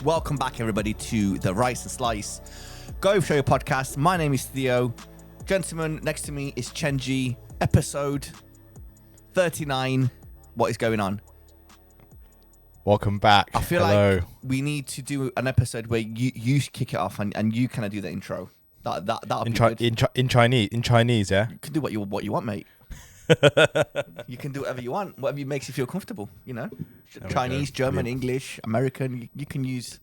Welcome back, everybody, to the Rice and Slice Go Show podcast. My name is Theo. Gentlemen, next to me is Chenji. Episode 39. What is going on? Welcome back. I feel like we need to do an episode where you kick it off and you kind of do the intro. That'll be good. In Chinese, yeah. You can do what you want, mate. You can do whatever you want, whatever makes you feel comfortable. You know, Chinese, German, English, American. You can use.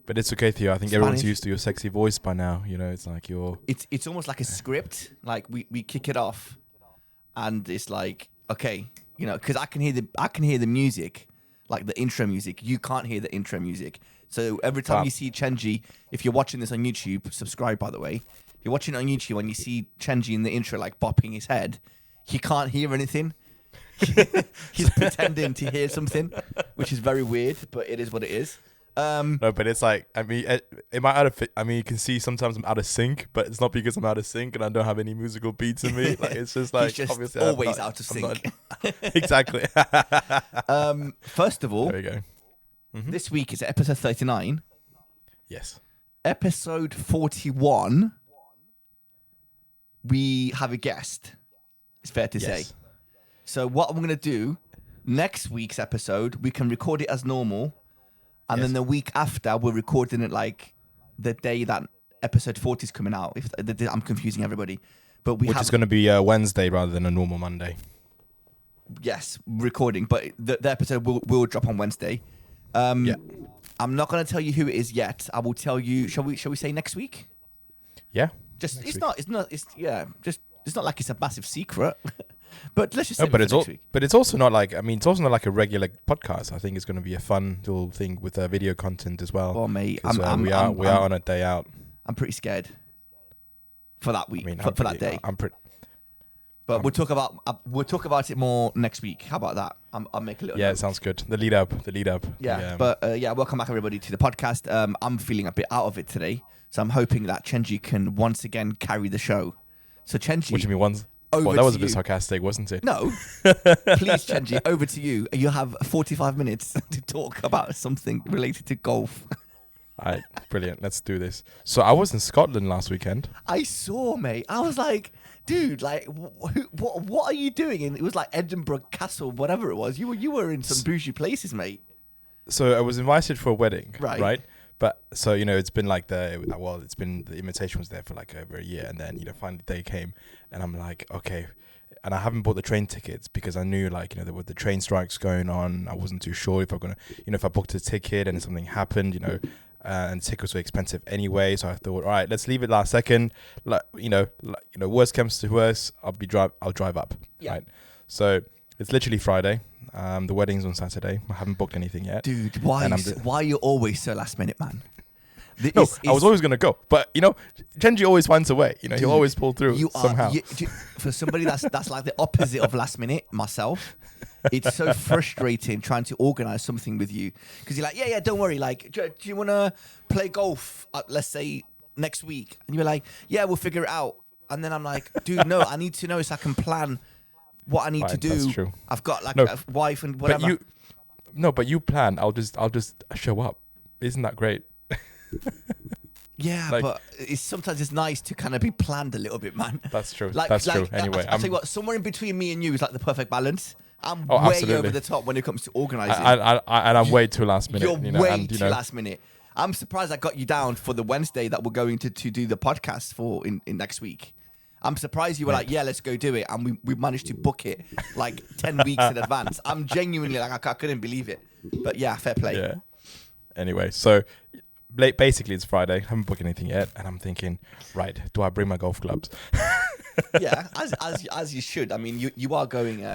But it's okay, Theo. I think Spanish. Everyone's used to your sexy voice by now. You know, it's like you're. It's almost like a script. Like we kick it off, and it's like, okay, you know, because I can hear the music, like the intro music. You can't hear the intro music. So every time you see Chenji, if you're watching this on YouTube, subscribe, by the way. If you're watching it on YouTube and you see Chenji in the intro, like bopping his head, he can't hear anything. He's pretending to hear something, which is very weird, but it is what it is. No, but it's like, I mean, you can see sometimes I'm out of sync, but it's not because I'm out of sync and I don't have any musical beats in me. Like it's just like he's just obviously always out of sync. Exactly. First of all, there we go. Mm-hmm. This week is episode 39. Yes. Episode 41. We have a guest. It's fair to say. So what I'm going to do, next week's episode, we can record it as normal. And then the week after, we're recording it like the day that episode 40 is coming out. I'm confusing everybody. But Which is going to be Wednesday rather than a normal Monday. Yes, recording. But the episode will drop on Wednesday. I'm not going to tell you who it is yet. I will tell you. Shall we say next week? Yeah. It's not like it's a massive secret. But let's just say next week. But it's also not like, it's also not like a regular podcast. I think it's going to be a fun little thing with video content as well. Oh, mate, we are on a day out. I'm pretty scared for that week, for that day. But we'll talk about it more next week. How about that? I'll make a little. Yeah, note. It sounds good. The lead up. Yeah, welcome back, everybody, to the podcast. I'm feeling a bit out of it today, so I'm hoping that Chenji can once again carry the show. So Chenji, what do you mean once? Well, that was a bit sarcastic, wasn't it? No. Please, Chenji, over to you. You have 45 minutes to talk about something related to golf. All right, brilliant. Let's do this. So I was in Scotland last weekend. I saw, mate. I was like, dude, like, what are you doing? And it was like Edinburgh Castle, whatever it was. You were in some bougie places, mate. So I was invited for a wedding, right? But so it's been like the invitation was there for like over a year, and then finally the day came, and I'm like, okay, and I haven't bought the train tickets because I knew there were the train strikes going on. I wasn't too sure if I'm gonna, if I booked a ticket and something happened, and tickets were expensive anyway. So I thought, all right, let's leave it last second. Worst comes to worst, I'll drive up. Yeah. Right. So it's literally Friday. The wedding's on Saturday. I haven't booked anything yet. Dude, why are you always so last minute, man? I was always going to go. But, Chenji always finds a way. He'll always pull through somehow. For somebody that's like the opposite of last minute, myself, it's so frustrating trying to organize something with you. Because you're like, yeah, don't worry. Like, do you want to play golf, let's say, next week? And you're like, yeah, we'll figure it out. And then I'm like, dude, no, I need to know so I can plan what I need to do. That's true. I've got a wife and whatever. But you plan. I'll just show up. Isn't that great? Yeah, but sometimes it's nice to kind of be planned a little bit, man. That's true. That's true. Anyway, I'll tell you what, somewhere in between me and you is like the perfect balance. I'm way over the top when it comes to organising. And I'm way too last minute. You're way too last minute. I'm surprised I got you down for the Wednesday that we're going to do the podcast for in next week. I'm surprised you were like, yeah, let's go do it. And we managed to book it like 10 weeks in advance. I'm genuinely like, I couldn't believe it. But yeah, fair play. Yeah. Anyway, so basically it's Friday. I haven't booked anything yet. And I'm thinking, right, do I bring my golf clubs? Yeah, as you should. I mean, you are going...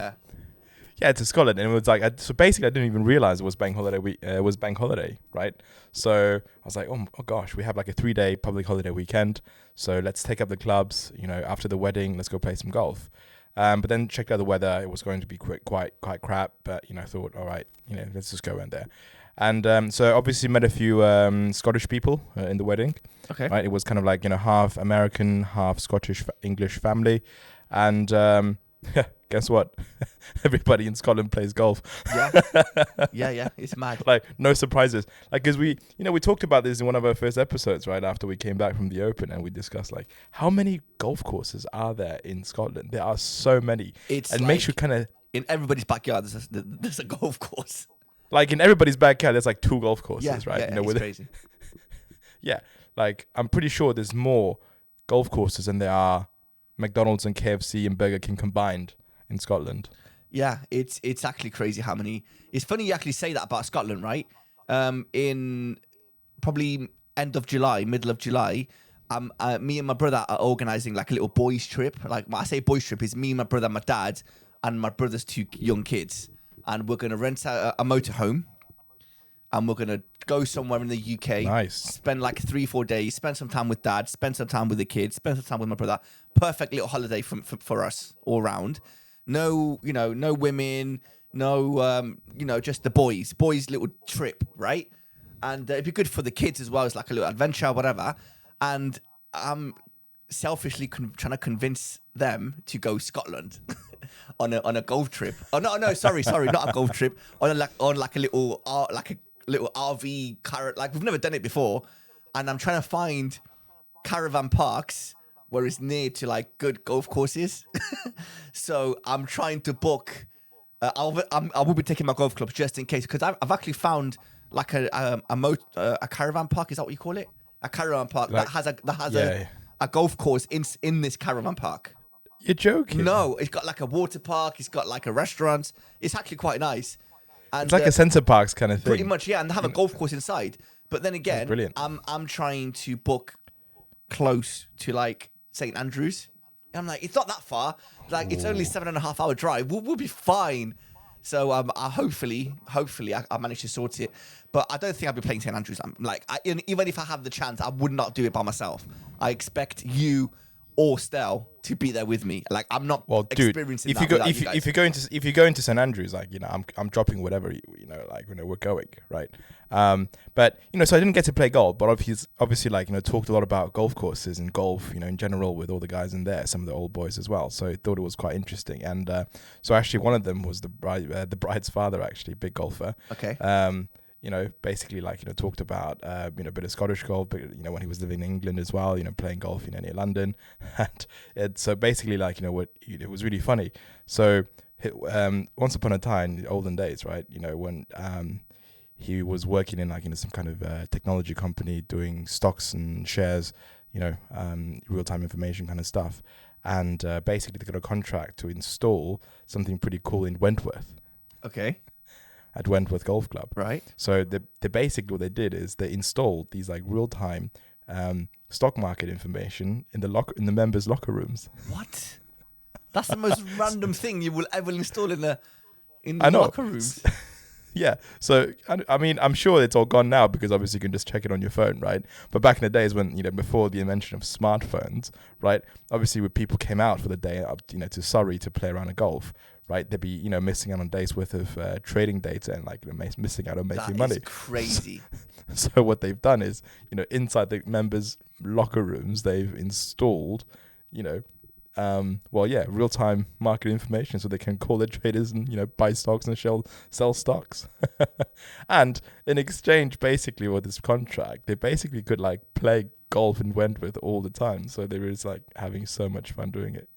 Yeah, to Scotland, and it was like so. Basically, I didn't even realize it was bank holiday. It was bank holiday, right? So I was like, oh gosh, we have like a 3-day public holiday weekend. So let's take up the clubs. After the wedding, let's go play some golf. But then checked out the weather. It was going to be quite crap. But I thought, all right, let's just go in there. And so obviously met a few Scottish people in the wedding. Okay, right. It was kind of like half American, half Scottish English family, and Guess what? Everybody in Scotland plays golf. Yeah. It's mad. Like, no surprises. Like, because we talked about this in one of our first episodes, right after we came back from the Open, and we discussed like how many golf courses are there in Scotland. There are so many. It's and like makes you kind of in everybody's backyard. There's a golf course. Like in everybody's backyard, there's like 2 golf courses, right? Yeah, it's crazy. Yeah, like I'm pretty sure there's more golf courses than there are McDonald's and KFC and Burger King combined in Scotland. Yeah, it's actually crazy how many. It's funny you actually say that about Scotland, right? In probably end of July, middle of July, me and my brother are organising like a little boys trip. Like when I say boys trip, is me, my brother, my dad, and my brother's 2 young kids, and we're gonna rent out a motorhome, and we're gonna go somewhere in the UK. Nice. Spend like 3-4 days. Spend some time with dad. Spend some time with the kids. Spend some time with my brother. Perfect little holiday for us all round. No, no women, no, just the boys little trip, right? And it'd be good for the kids as well. It's like a little adventure, whatever. And I'm selfishly trying to convince them to go Scotland on a golf trip. Oh no, sorry, not a golf trip. On like a little RV car. Like we've never done it before, and I'm trying to find caravan parks where it's near to like good golf courses. So I'm trying to book. I will be taking my golf clubs just in case, because I've actually found like a caravan park. Is that what you call it? A caravan park like, that has a golf course in this caravan park. You're joking? No, it's got like a water park. It's got like a restaurant. It's actually quite nice. And it's like a Centre Parks kind of thing. Pretty much, yeah. And they have a golf course inside. But then again, brilliant. I'm trying to book close to like St. Andrews. And I'm like, it's not that far. Like, it's only 7.5 hour drive. We'll be fine. So I hopefully I manage to sort it. But I don't think I'll be playing St. Andrews. I'm like, even if I have the chance, I would not do it by myself. I expect you or Stel to be there with me. Like, I'm not experiencing that without you guys. If you're going to St. Andrews, like, I'm dropping whatever, we're going, right? But so I didn't get to play golf, but obviously like, talked a lot about golf courses and golf, in general with all the guys in there, some of the old boys as well. So I thought it was quite interesting. And so actually one of them was the bride's father, actually, big golfer. Okay. Basically like, talked about, a bit of Scottish golf, but, when he was living in England as well, playing golf, near London. And so basically like, it was really funny. So once upon a time, in the olden days, right, when he was working in like, some kind of technology company doing stocks and shares, real-time information kind of stuff. And basically they got a contract to install something pretty cool in Wentworth. Okay. At Wentworth Golf Club. Right. So they basically what they did is they installed these like real-time stock market information in the members' locker rooms. What? That's the most random thing you will ever install in the locker rooms. Yeah. So I mean, I'm sure it's all gone now because obviously you can just check it on your phone, right? But back in the days when before the invention of smartphones, right? Obviously, when people came out for the day up, to Surrey to play around a golf, right? They'd be missing out on days worth of trading data and like missing out on making money. That is crazy. So what they've done is inside the members' locker rooms they've installed real-time market information so they can call their traders and buy stocks and sell stocks. And in exchange basically with this contract they basically could like play golf in Wentworth all the time, so they were just like having so much fun doing it.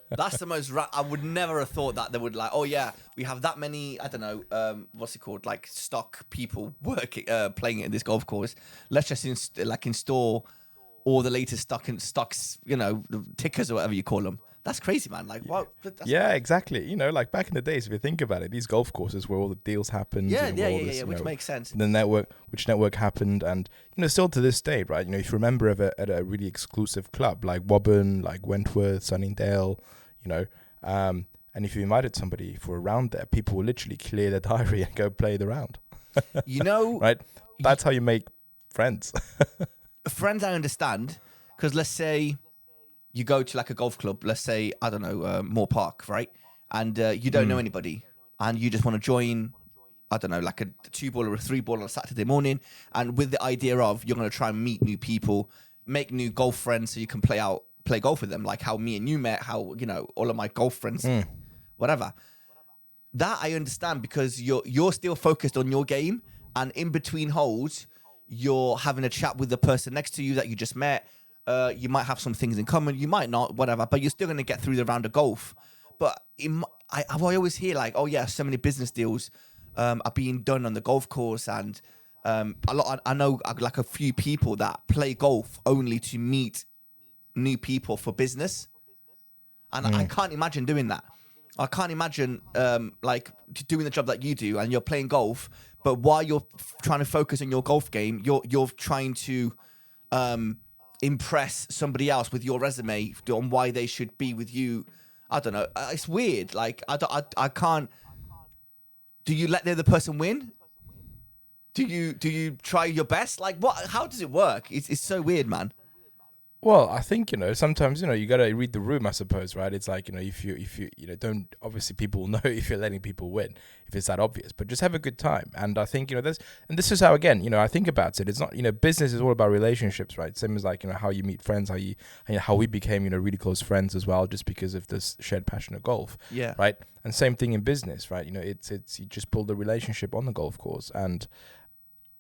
That's the most I would never have thought that they would like, oh yeah, we have that many, I don't know, what's it called, like stock people working playing it in this golf course, let's just install all the latest stocks, the tickers or whatever you call them. That's crazy, man. Like, what? Yeah, exactly. Like back in the days, if you think about it, these golf courses where all the deals happened. Yeah, which makes sense. The network happened, and still to this day, right? If you remember at a really exclusive club like Woburn, like Wentworth, Sunningdale, and if you invited somebody for a round there, people will literally clear their diary and go play the round. Right? That's how you make friends. Friends, I understand, because let's say you go to like a golf club, let's say, I don't know, Moore Park, right? And you don't know anybody and you just want to join, I don't know, like a 2-ball or a 3-ball on a Saturday morning. And with the idea of you're going to try and meet new people, make new golf friends so you can play out play golf with them, like how me and you met, how, you know, all of my golf friends, whatever. That I understand, because you're still focused on your game, and in between holes, you're having a chat with the person next to you that you just met. You might have some things in common, you might not, whatever, but you're still going to get through the round of golf. But I always hear like, oh yeah, so many business deals are being done on the golf course, and I know like a few people that play golf only to meet new people for business, and I can't imagine doing that. I can't imagine like doing the job that you do, and you're playing golf, but while you're trying to focus on your golf game, you're trying to impress somebody else with your resume on why they should be with you. I don't know. It's weird. Like I can't. Do you let the other person win? Do you try your best? Like what? How does it work? It's so weird, man. Well, I think, you know, sometimes, you know, you got to read the room, I suppose, right? It's like, you know, if you you know, don't, obviously people will know if you're letting people win, if it's that obvious, but just have a good time. And I think, you know, this is how, again, you know, I think about it. It's not, you know, business is all about relationships, right? Same as like, you know, how you meet friends, how we became, you know, really close friends as well, just because of this shared passion of golf. Yeah. Right. And same thing in business, right? You know, it's you just build a relationship on the golf course. And,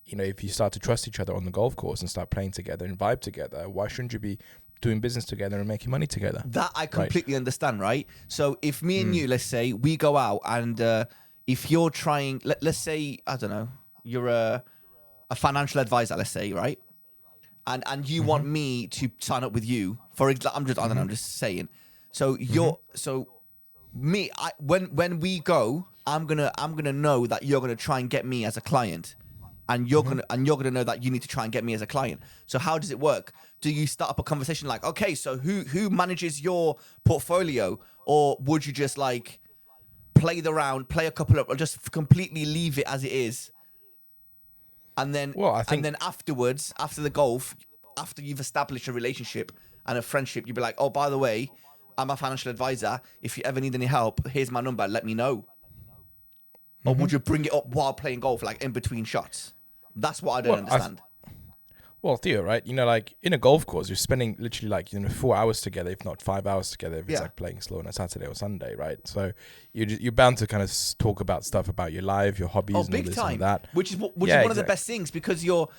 you know, if you start to trust each other on the golf course and start playing together and vibe together, why shouldn't you be doing business together and making money together? That I completely understand, right? So if me and you, let's say, we go out, and if you're trying, let's say, I don't know, you're a financial advisor, let's say, right? And you want me to sign up with you, for example, I don't know, I'm just saying. So when we go, I'm gonna know that you're gonna try and get me as a client. And you're gonna know that you need to try and get me as a client. So how does it work? Do you start up a conversation like, okay, so who manages your portfolio, or would you just like play the round, play a couple of, or just completely leave it as it is? And then, and then afterwards, after the golf, after you've established a relationship and a friendship, you'd be like, oh, by the way, I'm a financial advisor. If you ever need any help, here's my number. Let me know. Or would you bring it up while playing golf, like in between shots? That's what I don't understand. Well, Theo, right? You know, like in a golf course, you're spending literally like, you know, 4 hours together, if not 5 hours together, if it's like playing slow on a Saturday or Sunday, right? So you're bound to kind of talk about stuff about your life, your hobbies, and all this and that. Which is one of the best things, because you're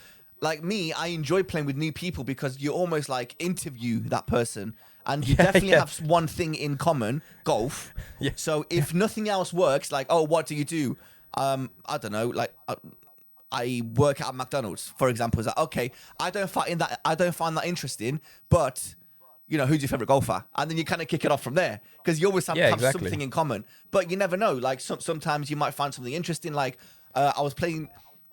like me. I enjoy playing with new people because you almost like interview that person. And you definitely have one thing in common, golf. Yeah. So if nothing else works, like, oh, what do you do? I don't know, like I work at McDonald's, for example. It's like, okay, I don't find that interesting, but you know, who's your favorite golfer? And then you kind of kick it off from there, because you always have something in common. But you never know. Like sometimes you might find something interesting. Like I was playing.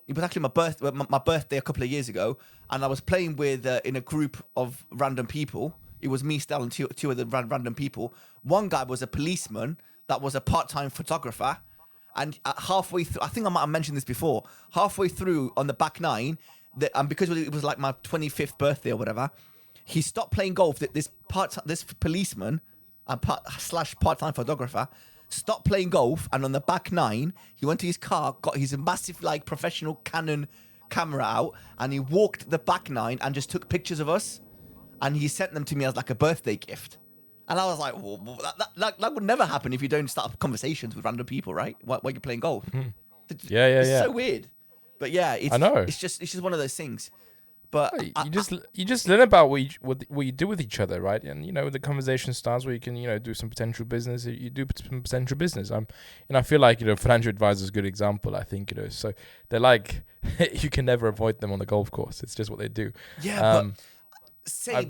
It was actually my birthday a couple of years ago, and I was playing with in a group of random people. It was me, Stel, and two other random people. One guy was a policeman that was a part-time photographer. And halfway through, I think I might have mentioned this before, halfway through on the back nine, and because it was like my 25th birthday or whatever, he stopped playing golf. This policeman slash part-time photographer stopped playing golf, and on the back nine, he went to his car, got his massive like professional Canon camera out, and he walked the back nine and just took pictures of us. And he sent them to me as like a birthday gift. And I was like, well, that would never happen if you don't start up conversations with random people, right? While you're playing golf. It's so weird. But yeah, I know. It's just one of those things. But you just learn about what you do with each other, right? And you know, the conversation starts where you can, you know, do some potential business. You do some potential business. And I feel like, you know, financial advisor is a good example. I think, you know, so they're like you can never avoid them on the golf course. It's just what they do. Yeah,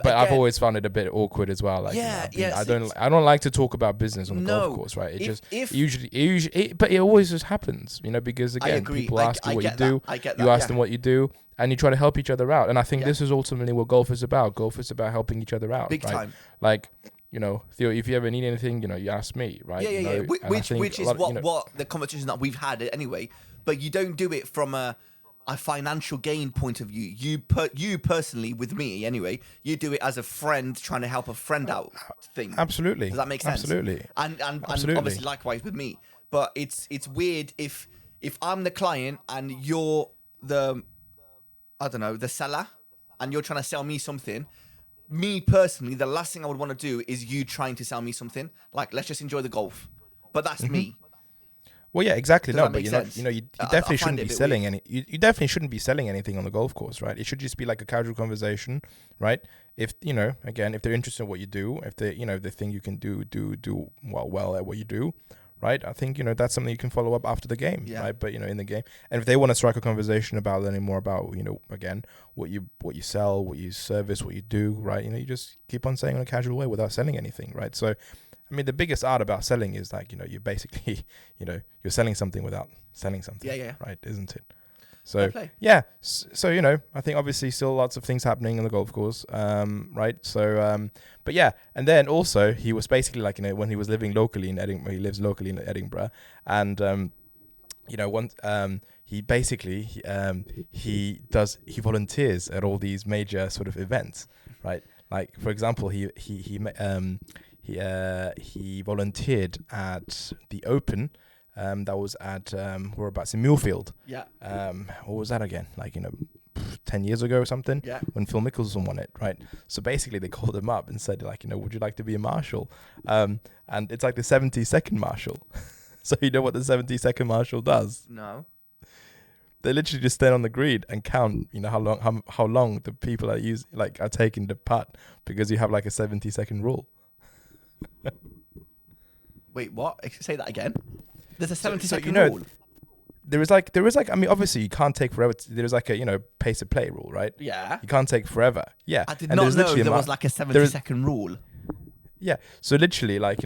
but I've always found it a bit awkward as well. Like, I don't like to talk about business on the golf course, right? But it always just happens, you know, because again, people ask you what you do, you ask them what you do, and you try to help each other out. And I think this is ultimately what golf is about. Golf is about helping each other out, big time. Like, you know, Theo, if you ever need anything, you know, you ask me, right? Yeah. Which is what the conversation that we've had anyway. But you don't do it from a financial gain point of view. You personally, with me anyway, you do it as a friend trying to help a friend out thing. Absolutely. Does that make sense? Absolutely. And obviously likewise with me. But it's weird if I'm the client and you're the seller, and you're trying to sell me something. me personally, the last thing I would want to do is you trying to sell me something. Like, let's just enjoy the golf. But that's me. Well, yeah, exactly. Does No, that but make you're not, sense? you I definitely find shouldn't it a be bit selling weird. you definitely shouldn't be selling anything on the golf course, right? It should just be like a casual conversation, right? If, again, if they're interested in what you do, if they, if they think you can do well at what you do, right? I think, that's something you can follow up after the game, right? But, in the game. And if they want to strike a conversation about learning more about, again, what you sell, what you service, what you do, right? You just keep on saying in a casual way without selling anything, right? So, I mean, the biggest art about selling is like, you basically, you're selling something without selling something. Yeah. Right, isn't it? So, yeah. So, I think obviously still lots of things happening on the golf course, right? So, but yeah. And then also he was basically like, when he was living locally in Edinburgh, he lives locally in Edinburgh. And, once, he basically, he volunteers at all these major sort of events, right? Like, for example, he volunteered at the Open, that was at whereabouts in Muirfield. Yeah. What was that again? Like 10 years ago or something. Yeah. When Phil Mickelson won it, right? So basically, they called him up and said, like, would you like to be a marshal? And it's like the 70-second marshal. So you know what the 70-second marshal does? No. They literally just stand on the green and count, how long the people are taking the putt, because you have like a 70-second rule. Wait, what? Say that again. There's a 70-second so, rule. There is like, I mean, obviously you can't take forever. There is like a, pace of play rule, right? Yeah. You can't take forever. Yeah. I did not know there was like a 70-second rule. Yeah. So literally, like,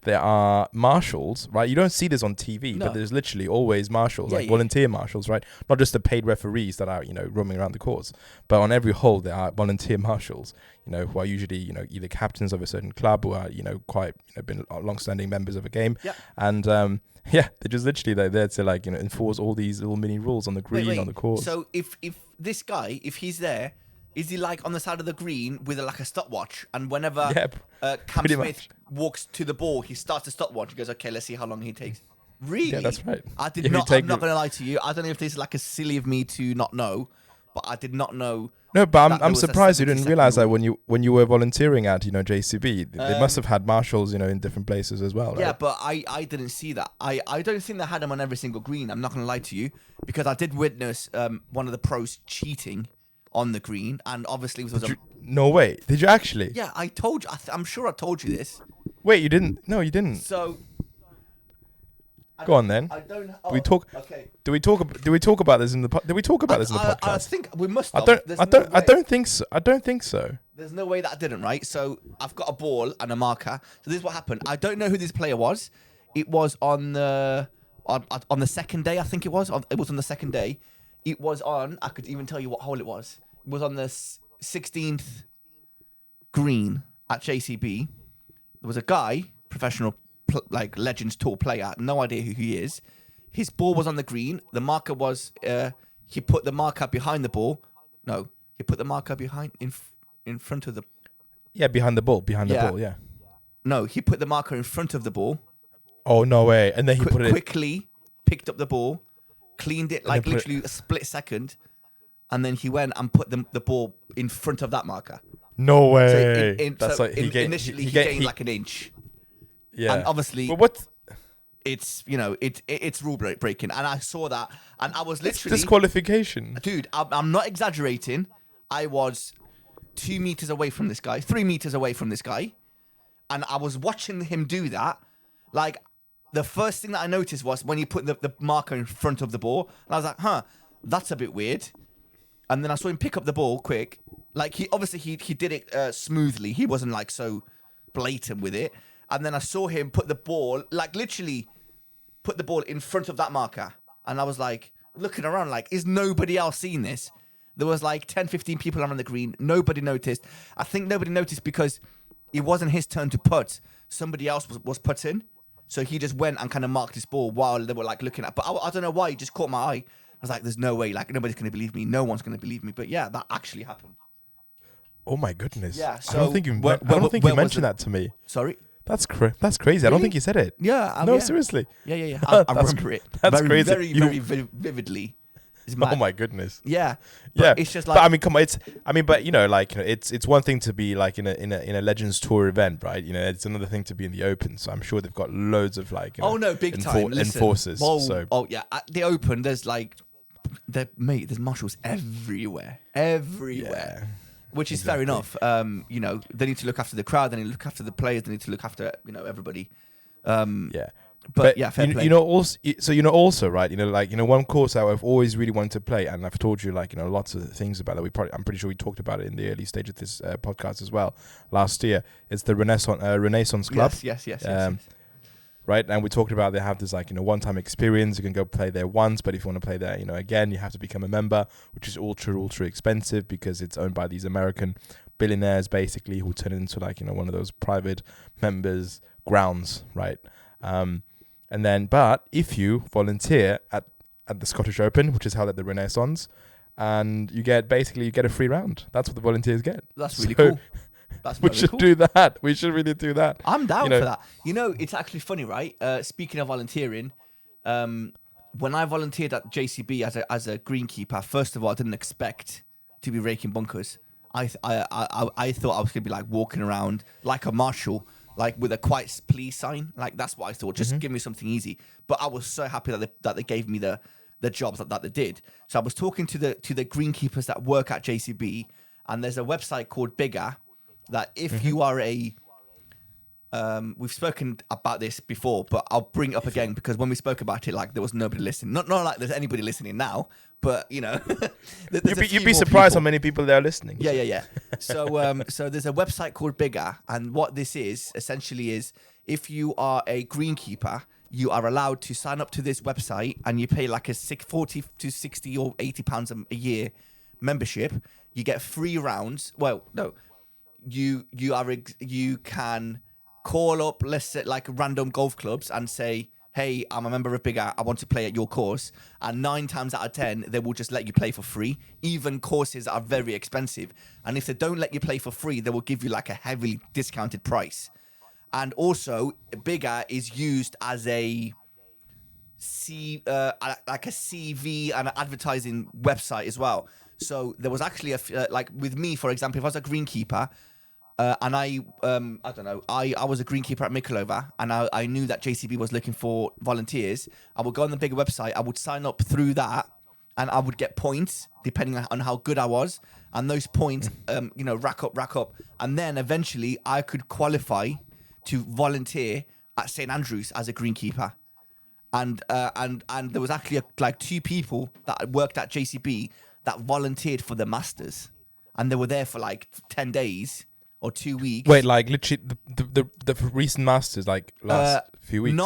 there are marshals, right? You don't see this on TV, but there's literally always marshals, volunteer marshals, right? Not just the paid referees that are, roaming around the course, but on every hole there are volunteer marshals, who are usually, either captains of a certain club or are, quite, been long-standing members of a game. Yeah. And, they're just literally there to like, enforce all these little mini rules on the green, on the course. So if this guy, if he's there, is he like on the side of the green with like a stopwatch? And whenever Cam Smith walks to the ball, he starts a stopwatch. He goes, okay, let's see how long he takes. Really? Yeah, that's right. I'm not going to lie to you. I don't know if this is like a silly of me to not know, but I did not know. No, but I'm surprised you didn't realize that when you were volunteering at JCB, they must have had marshals in different places as well, right? Yeah, but I didn't see that. I don't think they had them on every single green. I'm not going to lie to you, because I did witness one of the pros cheating on the green, and obviously it was no way. Did you actually? Yeah, I told you. I'm sure I told you this. Wait, you didn't? No, you didn't. So go on then. I don't. Do we talk? Okay. Do we talk about this in the? Did we talk about this in the podcast? I think we must. I don't think so. I don't think so. There's no way that I didn't. Right. So I've got a ball and a marker. So this is what happened. I don't know who this player was. It was on the second day. I think it was. It was on the second day. It was on. I could even tell you what hole it was. It was on the 16th green at JCB. There was a guy, professional, like Legends Tour player. No idea who he is. His ball was on the green. The marker was. He put the marker behind the ball. No, he put the marker in front of the. Yeah, behind the ball. Behind the ball. Yeah. No, he put the marker in front of the ball. Oh no way! And then he put it quickly, picked up the ball, cleaned it like literally a split second, and then he went and put the ball in front of that marker. No way! Initially he gained like an inch. Yeah, and obviously, but what? It's it's rule breaking, and I saw that, and I was literally disqualification. Dude, I'm not exaggerating. I was 2 meters away from this guy, 3 meters away from this guy, and I was watching him do that. Like, the first thing that I noticed was when he put the marker in front of the ball, and I was like, that's a bit weird. And then I saw him pick up the ball quick. Like, he did it smoothly. He wasn't like so blatant with it. And then I saw him put the ball, like literally put the ball in front of that marker. And I was like, looking around like, is nobody else seeing this? There was like 10, 15 people around the green. Nobody noticed. I think nobody noticed because it wasn't his turn to putt. Somebody else was putting. So he just went and kind of marked his ball while they were like looking at. But I don't know why. It just caught my eye. I was like, there's no way. Like, nobody's going to believe me. No one's going to believe me. But yeah, that actually happened. Oh my goodness. Yeah. So I don't think you mentioned that to me. Sorry? That's crazy. Really? I don't think you said it. Yeah. No, seriously. Yeah. I remember it. That's crazy. Very vividly. It's mad. Oh my goodness. Yeah. Yeah. It's just But like. I mean, come on. But it's one thing to be like in a Legends Tour event, right? It's another thing to be in the Open. So I'm sure they've got loads of Oh no, big time. Listen, enforcers. well, So oh yeah, at the Open, there's like, there's marshals everywhere, yeah, which is exactly. fair enough. They need to look after the crowd, they need to look after the players, they need to look after everybody. Yeah. But yeah, fair play. Also, right? One course that I've always really wanted to play, and I've told you lots of things about that. I'm pretty sure we talked about it in the early stage of this podcast as well last year. It's the Renaissance Club. Yes. Right, and we talked about they have this one-time experience. You can go play there once, but if you want to play there, again, you have to become a member, which is ultra expensive because it's owned by these American billionaires, basically, who turn it into one of those private members grounds, right? But if you volunteer at the Scottish Open, which is held at the Renaissance, and you get a free round. That's what the volunteers get. That's really cool. We should do that. We should really do that. I'm down for that. It's actually funny, right? Speaking of volunteering, when I volunteered at JCB as a greenkeeper, first of all, I didn't expect to be raking bunkers. I thought I was gonna be walking around like a marshal, with a quiet please sign. That's what I thought. Just give me something easy. But I was so happy that they gave me the jobs that they did. So I was talking to the greenkeepers that work at JCB, and there's a website called Bigger. That if you are we've spoken about this before, but I'll bring it up again because when we spoke about it, there was nobody listening. Not like there's anybody listening now, but you'd be surprised how many people there are listening. Yeah. So there's a website called Bigger, and what this is essentially is if you are a greenkeeper, you are allowed to sign up to this website, and you pay a 40 to 60 or 80 pounds a year membership. You get free rounds. Well, no. You can call up, let's say, random golf clubs and say, hey, I'm a member of Bigger, I want to play at your course, and 9 times out of 10 they will just let you play for free, even courses that are very expensive. And if they don't let you play for free, they will give you a heavily discounted price. And also Bigger is used as a CV and an advertising website as well. So there was actually with me, for example, if I was a greenkeeper, and I don't know, I was a greenkeeper at Mikulova, and I knew that JCB was looking for volunteers. I would go on the Bigger website, I would sign up through that, and I would get points depending on how good I was, and those points, rack up, and then eventually I could qualify to volunteer at St Andrews as a greenkeeper. And there was actually 2 people that worked at JCB that volunteered for the Masters, and they were there for 10 days or 2 weeks. Wait, literally the recent Masters, last few weeks?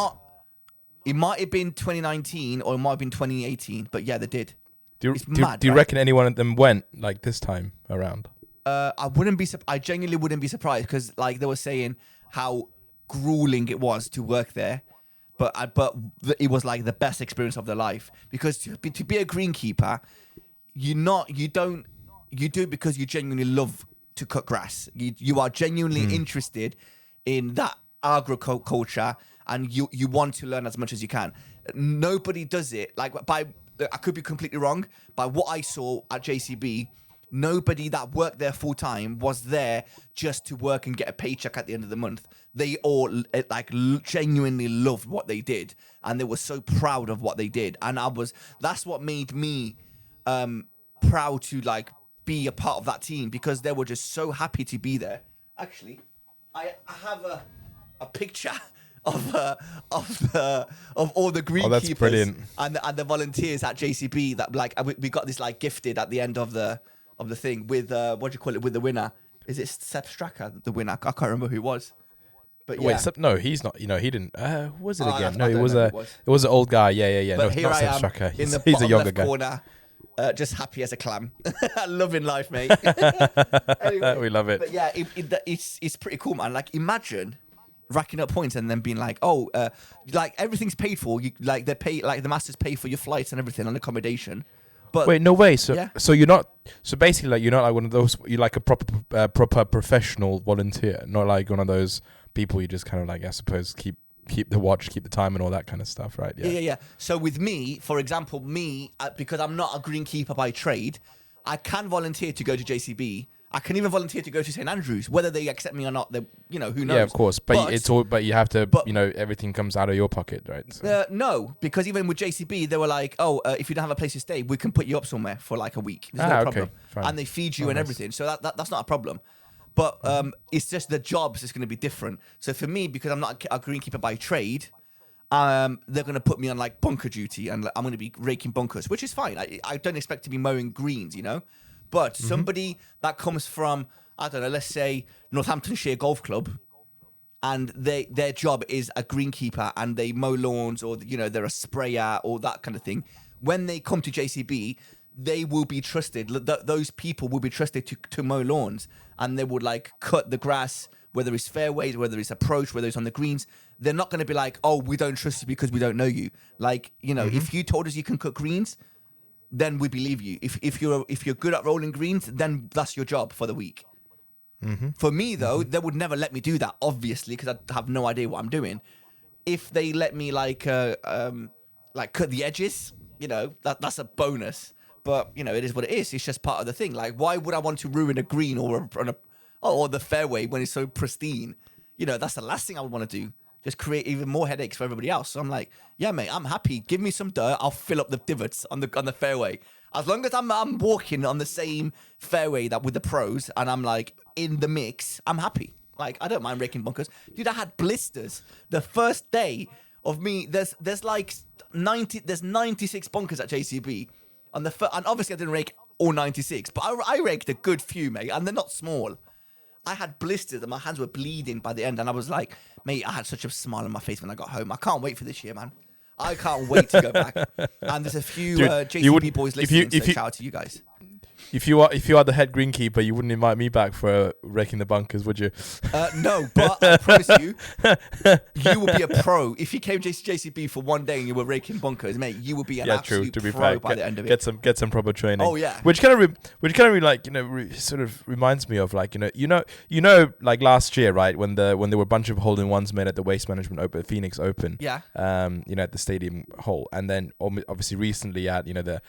It might have been 2019 or it might have been 2018, but yeah, they did. Do you reckon anyone of them went this time around? I genuinely wouldn't be surprised because they were saying how grueling it was to work there. But it was the best experience of their life, because to be a greenkeeper, you do it because you genuinely love to cut grass. You are genuinely interested in that agriculture, and you want to learn as much as you can. Nobody does it I could be completely wrong. By what I saw at JCB, nobody that worked there full time was there just to work and get a paycheck at the end of the month. They all genuinely loved what they did, and they were so proud of what they did. And that's what made me proud to be a part of that team, because they were just so happy to be there. Actually, I have a picture of all the greenkeepers and the volunteers at JCB that we got this gifted at the end of the thing with what do you call it, with the winner. Is it Sepp Straka, the winner? I can't remember who it was. But yeah. Wait, no, he's not. He didn't. Who was it again? No, it was an old guy. Yeah. But no, here not I am Sepp Straka. in the He's a younger left guy. corner, just happy as a clam, loving life, mate. Anyway, we love it. But yeah, it's pretty cool, man. Imagine racking up points and then being everything's paid for. They pay, the Masters pay for your flights and everything and accommodation. But wait, no way. So yeah. so you're not. So basically, you're not one of those. You're a proper professional volunteer, not one of those people you just kind of I suppose keep keep the watch, keep the time, and all that kind of stuff, right? Yeah. So with me, for example, because I'm not a greenkeeper by trade, I can volunteer to go to JCB. I can even volunteer to go to St Andrews, whether they accept me or not. Who knows? Yeah, of course. But you have to, everything comes out of your pocket, right? So. No, because even with JCB, they were like, if you don't have a place to stay, we can put you up somewhere for like a week. There's no problem. Fine. And they feed you and everything. So that's not a problem. But it's just the jobs is going to be different. So for me, because I'm not a greenkeeper by trade, they're going to put me on like bunker duty, and I'm going to be raking bunkers, which is fine. I don't expect to be mowing greens, But somebody that comes from, I don't know, let's say Northamptonshire Golf Club, and their job is a greenkeeper, and they mow lawns, or they're a sprayer or that kind of thing. When they come to JCB, they will be trusted. Those people will be trusted to mow lawns, and they would like cut the grass, whether it's fairways, whether it's approach, whether it's on the greens. They're not going to be like, oh, we don't trust you because we don't know you. Like, if you told us you can cut greens, then we believe you. If you're good at rolling greens, then that's your job for the week. For me, though, they would never let me do that, obviously, because I have no idea what I'm doing. If they let me like cut the edges, that's a bonus. But it is what it is. It's just part of the thing. Like, why would I want to ruin a green or the fairway when it's so pristine? That's the last thing I would want to do. Just create even more headaches for everybody else. So I'm like, yeah, mate, I'm happy. Give me some dirt. I'll fill up the divots on the fairway. As long as I'm walking on the same fairway that with the pros, and I'm like in the mix, I'm happy. Like, I don't mind raking bunkers. Dude, I had blisters the first day of me. There's like 96 bunkers at JCB. And obviously I didn't rake all 96, but I raked a good few, mate, and they're not small. I had blisters and my hands were bleeding by the end, and I was like, mate, I had such a smile on my face when I got home. I can't wait for this year, man. I can't wait to go back. And there's a few JCB boys listening, so shout out to you guys. If you are the head greenkeeper, you wouldn't invite me back for raking the bunkers, would you? No, but I promise you, you will be a pro. If you came to JCB for one day and you were raking bunkers, mate, you would be an absolute pro by the end of it. Get some proper training. Oh yeah. Which kind of like sort of reminds me of like like last year, right, when there were a bunch of hole-in-ones made at the Waste Management Open, Phoenix Open. Yeah. At the stadium hole, and then obviously recently at the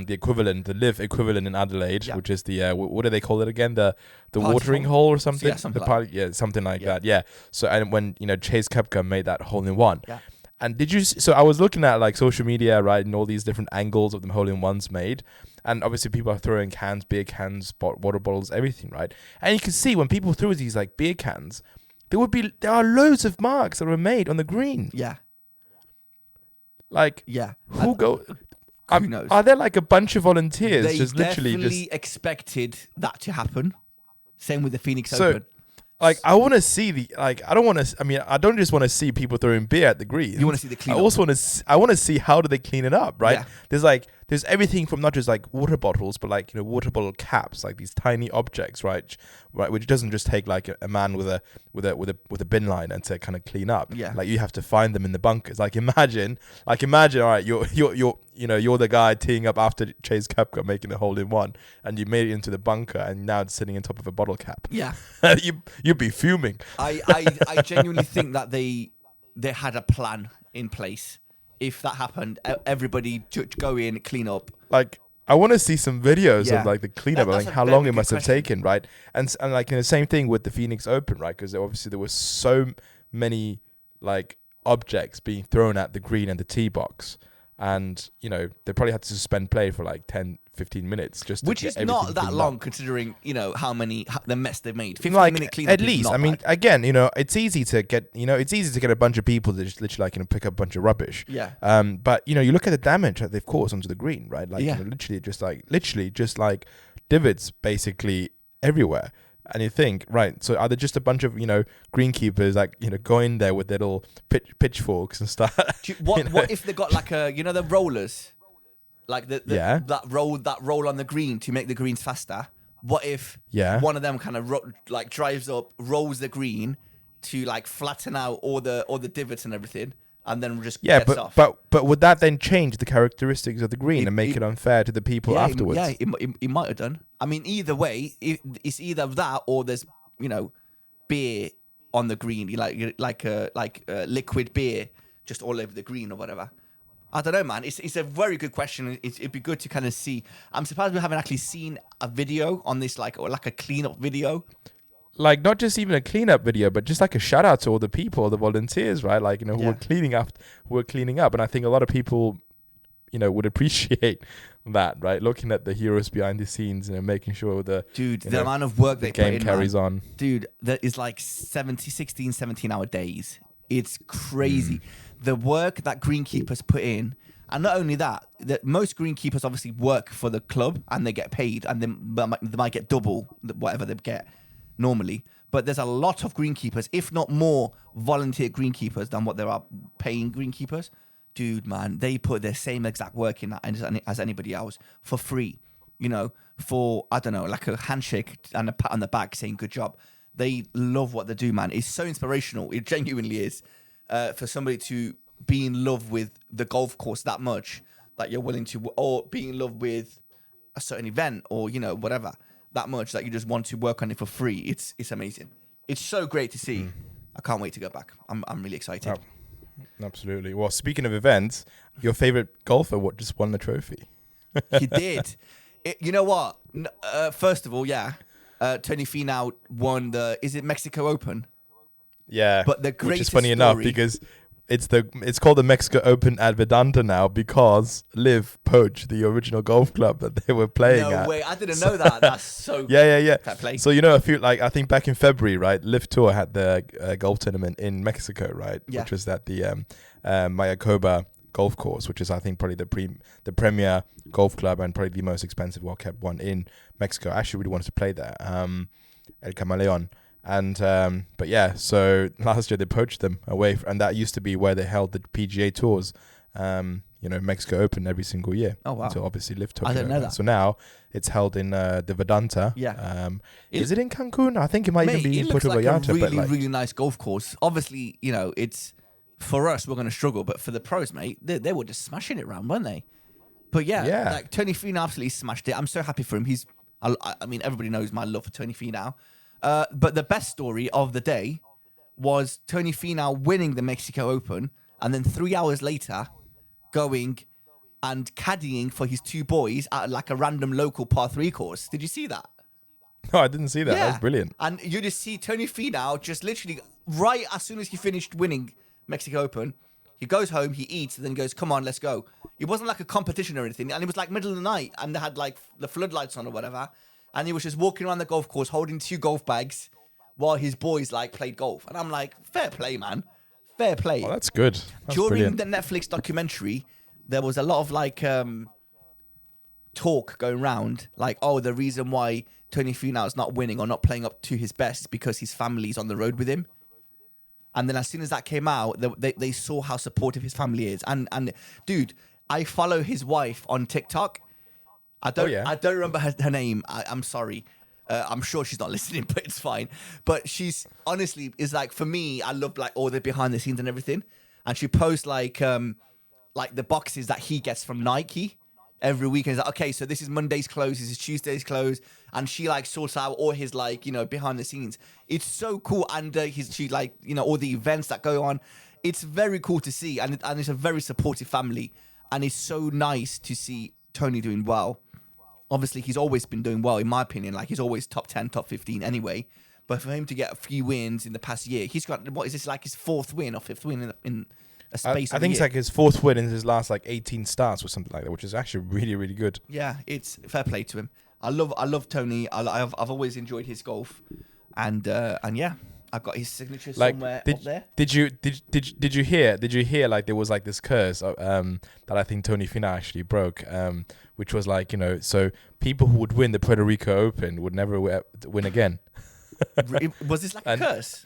equivalent, the live equivalent in Adelaide. Which is the what do they call it again? The watering hole or something? Yeah, something like that. Yeah. So and when Chase Koepka made that hole in one. Yeah. And so I was looking at like social media, right, and all these different angles of the hole in ones made, and obviously people are throwing cans, beer cans, water bottles, everything, right? And you can see when people throw these like beer cans, there are loads of marks that were made on the green. Yeah. Like who knows? Are there like a bunch of volunteers they just literally expected that to happen? Same with the Phoenix Open. Like, I want to see I don't just want to see people throwing beer at the green. You want to see the cleanup. I want to see how do they clean it up, right? Yeah. There's everything from not just like water bottles, but like water bottle caps, like these tiny objects, right, which doesn't just take like a man with a bin liner to kind of clean up. Yeah. Like you have to find them in the bunkers. Like imagine, all right, you're the guy teeing up after Chase Koepka making the hole in one, and you made it into the bunker, and now it's sitting on top of a bottle cap. Yeah. You'd be fuming. I genuinely think that they had a plan in place. If that happened, everybody go in, clean up. Like, I want to see some videos of like the cleanup, like how long it must have taken, right? And like the same thing with the Phoenix Open, right? Because obviously there were so many like objects being thrown at the green and the tee box, and they probably had to suspend play for like 10-15 minutes just to which is not that long considering the mess they've made. 15-minute cleanup at least. I mean, again, it's easy to get a bunch of people to just literally like pick up a bunch of rubbish. Yeah. But you look at the damage that they've caused onto the green, right? Like literally just like divots basically everywhere. And you think, right, so are there just a bunch of, greenkeepers like, go in there with their little pitchforks and stuff? What if they got like the rollers? Like that roll on the green to make the greens faster. What if one of them kind of drives up, rolls the green to like flatten out all the divots and everything, and then just gets off? But would that then change the characteristics of the green and make it unfair to the people afterwards? It might have done. I mean, either way, it's either that or there's beer on the green, like liquid beer just all over the green or whatever? I don't know, man. It's a very good question. It'd be good to kind of see. I'm surprised we haven't actually seen a video on this, or like a cleanup video. Like, not just even a cleanup video, but just like a shout out to all the people, the volunteers, right? Like, who were cleaning up. And I think a lot of people, would appreciate that, right? Looking at the heroes behind the scenes, making sure the amount of work the they game put in, carries on. Dude, that is like 17 hour days. It's crazy. The work that greenkeepers put in. And not only that most greenkeepers obviously work for the club and they get paid, and they might get double whatever they get normally. But there's a lot of greenkeepers, if not more, volunteer greenkeepers than what there are paying greenkeepers. Dude, man, they put their same exact work in that as anybody else for free. For, I don't know, like a handshake and a pat on the back saying good job. They love what they do, man. It's so inspirational. It genuinely is. For somebody to be in love with the golf course that much that you're willing to, or be in love with a certain event or, whatever, that much that you just want to work on it for free. It's amazing. It's so great to see. I can't wait to go back. I'm really excited. Oh. Absolutely. Well, speaking of events, your favorite golfer just won the trophy. He did. You know what? First of all, Tony Finau won is it Mexico Open? Yeah. But the which is funny enough because it's called the Mexico Open at Vedanta now because Liv poached the original golf club that they were playing at. No way, I didn't know that. That's so yeah. Fair play. So I think back in February, right, Liv Tour had the golf tournament in Mexico, right, which was at the Mayakoba golf course, which is I think probably the premier golf club and probably the most expensive, well-kept one in Mexico. I actually really wanted to play there, El Camaleon. And so last year they poached them away, and that used to be where they held the PGA Tours, Mexico Open every single year. Oh wow! So obviously Liv Tour. I didn't know that. So now it's held in the Vedanta. Yeah. Is it in Cancun? I think it might even be in Puerto Vallarta. It looks like a really nice golf course. Obviously, it's for us we're going to struggle, but for the pros, mate, they were just smashing it around, weren't they? But like Tony Finau absolutely smashed it. I'm so happy for him. I mean, everybody knows my love for Tony Finau. But the best story of the day was Tony Finau winning the Mexico Open and then 3 hours later going and caddying for his two boys at like a random local par 3 course. Did you see that? No, I didn't see that. That was brilliant. And you just see Tony Finau just literally right as soon as he finished winning Mexico Open, he goes home, he eats, and then goes, come on, let's go. It wasn't like a competition or anything. And it was like middle of the night and they had like the floodlights on or whatever. And he was just walking around the golf course holding 2 golf bags while his boys played golf. And I'm like, fair play, man. Fair play. Oh, that's good. That's During brilliant. the Netflix documentary, there was a lot of talk going around. Like, the reason why Tony Finau is not winning or not playing up to his best is because his family's on the road with him. And then as soon as that came out, they saw how supportive his family is. And dude, I follow his wife on TikTok. I don't remember her name. I'm sorry. I'm sure she's not listening, but it's fine. But she's honestly is like, for me, I love like all the behind the scenes and everything. And she posts like the boxes that he gets from Nike every week. And it's like, okay, so this is Monday's clothes, this is Tuesday's clothes, and she sorts out all his behind the scenes. It's so cool, and she all the events that go on. It's very cool to see, and it's a very supportive family, and it's so nice to see Tony doing well. Obviously, he's always been doing well, in my opinion. Like, he's always top 10, top 15 anyway. But for him to get a few wins in the past year, he's got, what is this, like his 4th win or 5th win in a space of I think it's like his 4th win in his last 18 starts or something like that, which is actually really, really good. Yeah, it's fair play to him. I love Tony. I've always enjoyed his golf, and yeah, I've got his signature somewhere up there. Did you hear like there was like this curse that I think Tony Finau actually broke, which was so people who would win the Puerto Rico Open would never win again. Was this like a curse?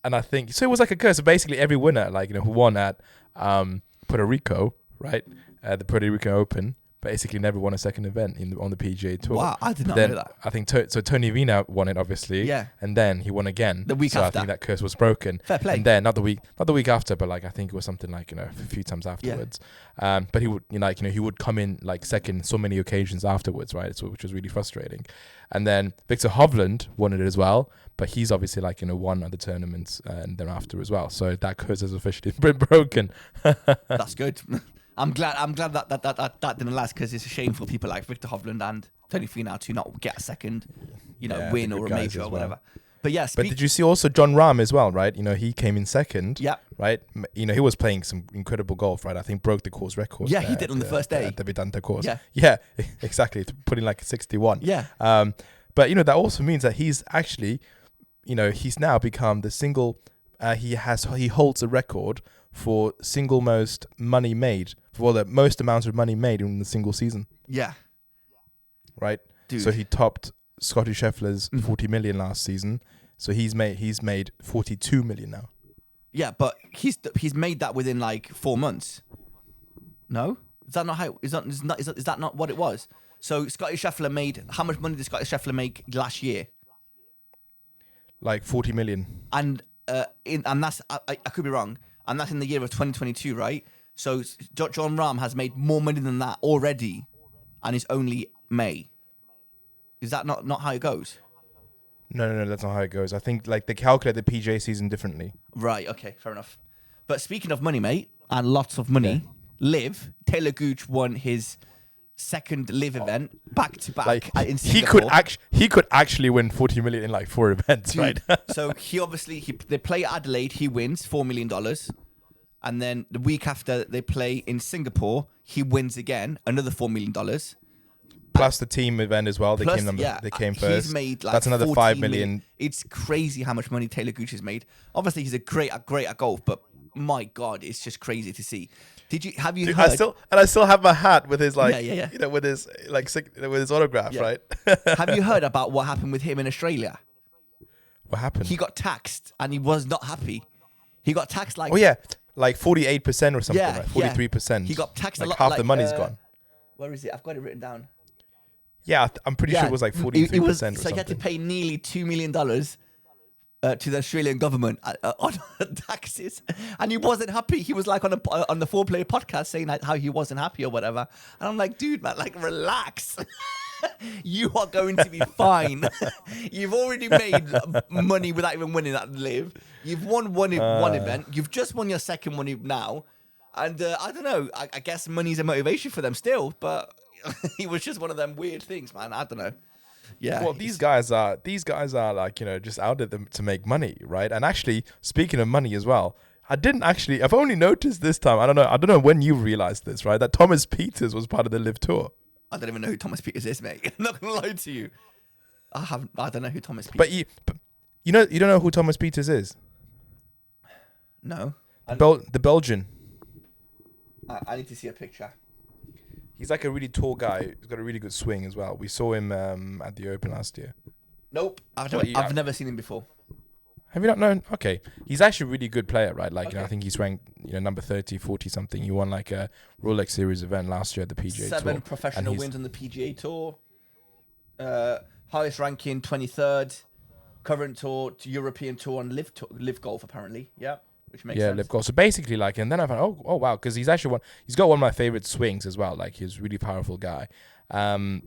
And I think so. It was like a curse. So basically, every winner who won at Puerto Rico, right, the Puerto Rico Open, basically never won a second event on the PGA Tour. Wow, I did not Then know that. I think so. Tony Vina won it, obviously. Yeah. And then he won again The week so after. I think that curse was broken. Fair play. And then not the week after, but like I think it was something like a few times afterwards. But he would he would come in like second so many occasions afterwards, right? So which was really frustrating. And then Victor Hovland won it as well, but he's obviously won other tournaments and thereafter as well. So that curse has officially been broken. That's good. I'm glad that didn't last, because it's a shame for people like Victor Hovland and Tony Finau to not get a second, win or a major or whatever. But yeah, but did you see also John Rahm as well, right? He came in second. Yeah. Right. He was playing some incredible golf, right? I think broke the course record. Yeah, he did on the first day. At the Vedanta course. Yeah. Yeah, exactly. Putting like a 61. Yeah. But that also means that he's actually, he's now become the single. He holds a record for single most money made, for the most amount of money made in the single season. Yeah. Right. Dude. So he topped Scotty Scheffler's 40 million last season. So he's made 42 million now. Yeah, but he's made that within like 4 months. No, is that not how? Is that not what it was? So Scotty Scheffler made, how much money did Scotty Scheffler make last year? Like 40 million. And and that's I could be wrong, and that's in the year of 2022, right? So John Rahm has made more money than that already, and it's only May. Is that not how it goes? No, that's not how it goes. I think they calculate the PGA season differently. Right, okay, fair enough. But speaking of money, mate, and lots of money, Liv, Taylor Gooch won his second Liv event back to back in Singapore. He could actually win 40 million in like 4 events, dude, right? So they play Adelaide, he wins $4 million. And then the week after they play in Singapore, he wins again, another $4 million. Plus the team event as well. They came first. He's made like that's another 5 million. It's crazy how much money Taylor Gooch has made. Obviously, he's great at golf, but my God, it's just crazy to see. Have you heard? I still have my hat with his Yeah. with his with his autograph, Yeah. right? Have you heard about what happened with him in Australia? What happened? He got taxed and he was not happy. He got taxed like 48% or something, Yeah, right? 43%. He got taxed a lot. Half the money's gone. Where is it? I've got it written down. Yeah, I'm pretty sure it was like 43% or something. So he had to pay nearly $2 million to the Australian government on taxes, and he wasn't happy. He was like on the 4Player podcast saying how he wasn't happy or whatever. And I'm like, dude, man, relax. You are going to be fine. You've already made money without even winning that Live. You've won one event. You've just won your second one now, and I don't know. I guess money's a motivation for them still, but it was just one of them weird things, man. I don't know. Yeah. Well, these guys are like, just out there to make money, right? And actually, speaking of money as well, I've only noticed this time. I don't know when you realized this, right? That Thomas Pieters was part of the Live Tour. I don't even know who Thomas Pieters is, mate. I'm not gonna lie to you. I don't know who Thomas Pieters. But you don't know who Thomas Pieters is? No. The Belgian. I need to see a picture. He's like a really tall guy. He's got a really good swing as well. We saw him at the Open last year. Nope. I've never seen him before. Have you not known? Okay. He's actually a really good player, right? I think he's ranked, number 30, 40 something. He won like a Rolex Series event last year at the PGA Tour. 7 professional wins on the PGA Tour. Highest ranking, 23rd. Current tour to European Tour on Live Golf, apparently. Yeah. Which makes sense. Live Golf. So basically, and then I found, oh wow, because he's got one of my favorite swings as well. Like, he's a really powerful guy. And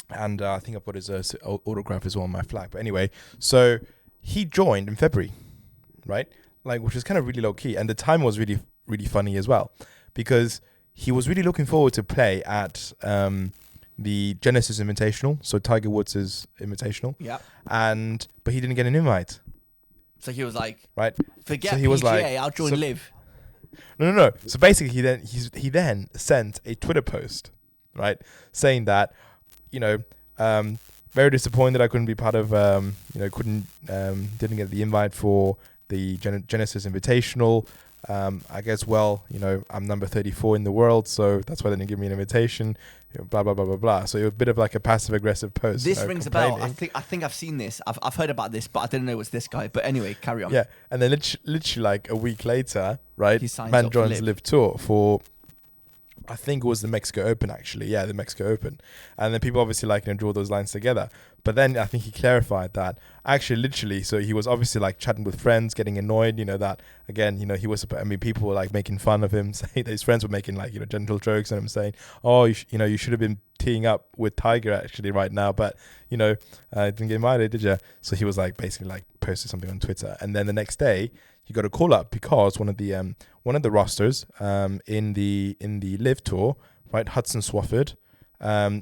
I think I've got his autograph as well on my flag. But anyway, so he joined in February, right? Which was kind of really low key. And the time was really, really funny as well, because he was really looking forward to play at the Genesis Invitational, so Tiger Woods' Invitational. Yeah. But he didn't get an invite. So he was like, right. Forget so he PGA, was like, I'll join Live. No. So basically, he then sent a Twitter post, right, saying that, very disappointed I couldn't be part of, didn't get the invite for the Genesis Invitational. I guess, I'm number 34 in the world, so that's why they didn't give me an invitation. Blah blah blah blah blah. So it was a bit of like a passive aggressive post. This rings a bell. I think I've seen this. I've heard about this, but I didn't know it was this guy. But anyway, carry on. Yeah, and then literally like a week later, right? He signs man up joins for Live Tour for I think it was the Mexico Open, actually. Yeah, the Mexico Open. And then people obviously like, draw those lines together. But then I think he clarified that actually, literally, so he was obviously like chatting with friends, getting annoyed, that again, he was, people were like making fun of him, saying that his friends were making like, gentle jokes on him, saying, oh, you should have been teeing up with Tiger actually right now, but, didn't get invited, did you? So he was like basically like posted something on Twitter. And then the next day, he got a call up because one of the rosters in the Live Tour, right, Hudson Swafford,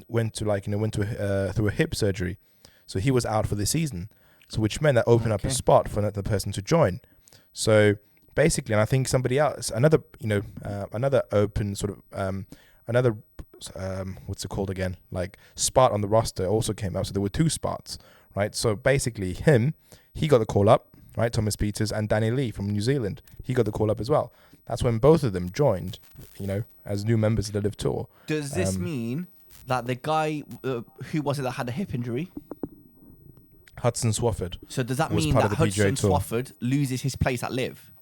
went through a hip surgery, so he was out for the season. So which meant that opened up a spot for another person to join. So basically, and I think somebody else, another open sort of another what's it called again, like spot on the roster also came up. So there were 2 spots, right? So basically, he got the call up. Right, Thomas Peters and Danny Lee from New Zealand. He got the call up as well. That's when both of them joined, as new members of the Live Tour. Does this mean that the guy, who was it that had a hip injury? Hudson Swafford. So does that mean that Hudson Swafford loses his place at Live?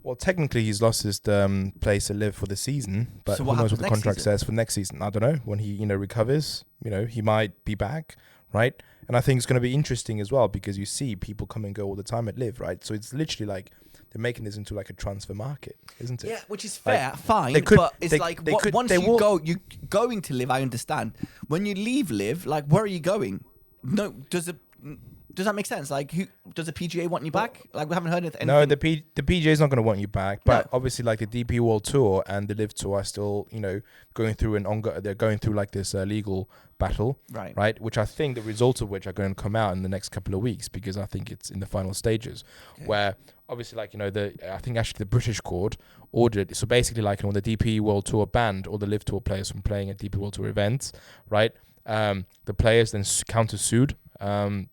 Well, technically, he's lost his place at Live for the season, but so who knows what the contract says for next season? I don't know. When he, recovers, he might be back, right? And I think it's going to be interesting as well because you see people come and go all the time at Live, right? So it's literally like they're making this into like a transfer market, isn't it? Yeah, which is fair, fine. But it's you going to Live, I understand. When you leave Live, like, where are you going? No, does that make sense? Like, who does the PGA want you back? Like, we haven't heard anything. No, the PGA is not going to want you back. But obviously, like the DP World Tour and the Live Tour are still, going through they're going through like this legal battle, right? Which I think the results of which are going to come out in the next couple of weeks because I think it's in the final stages, where obviously, like I think actually the British court ordered. So basically, like when the DP World Tour banned all the Live Tour players from playing at DP World Tour events, right? The players then counter-sued. And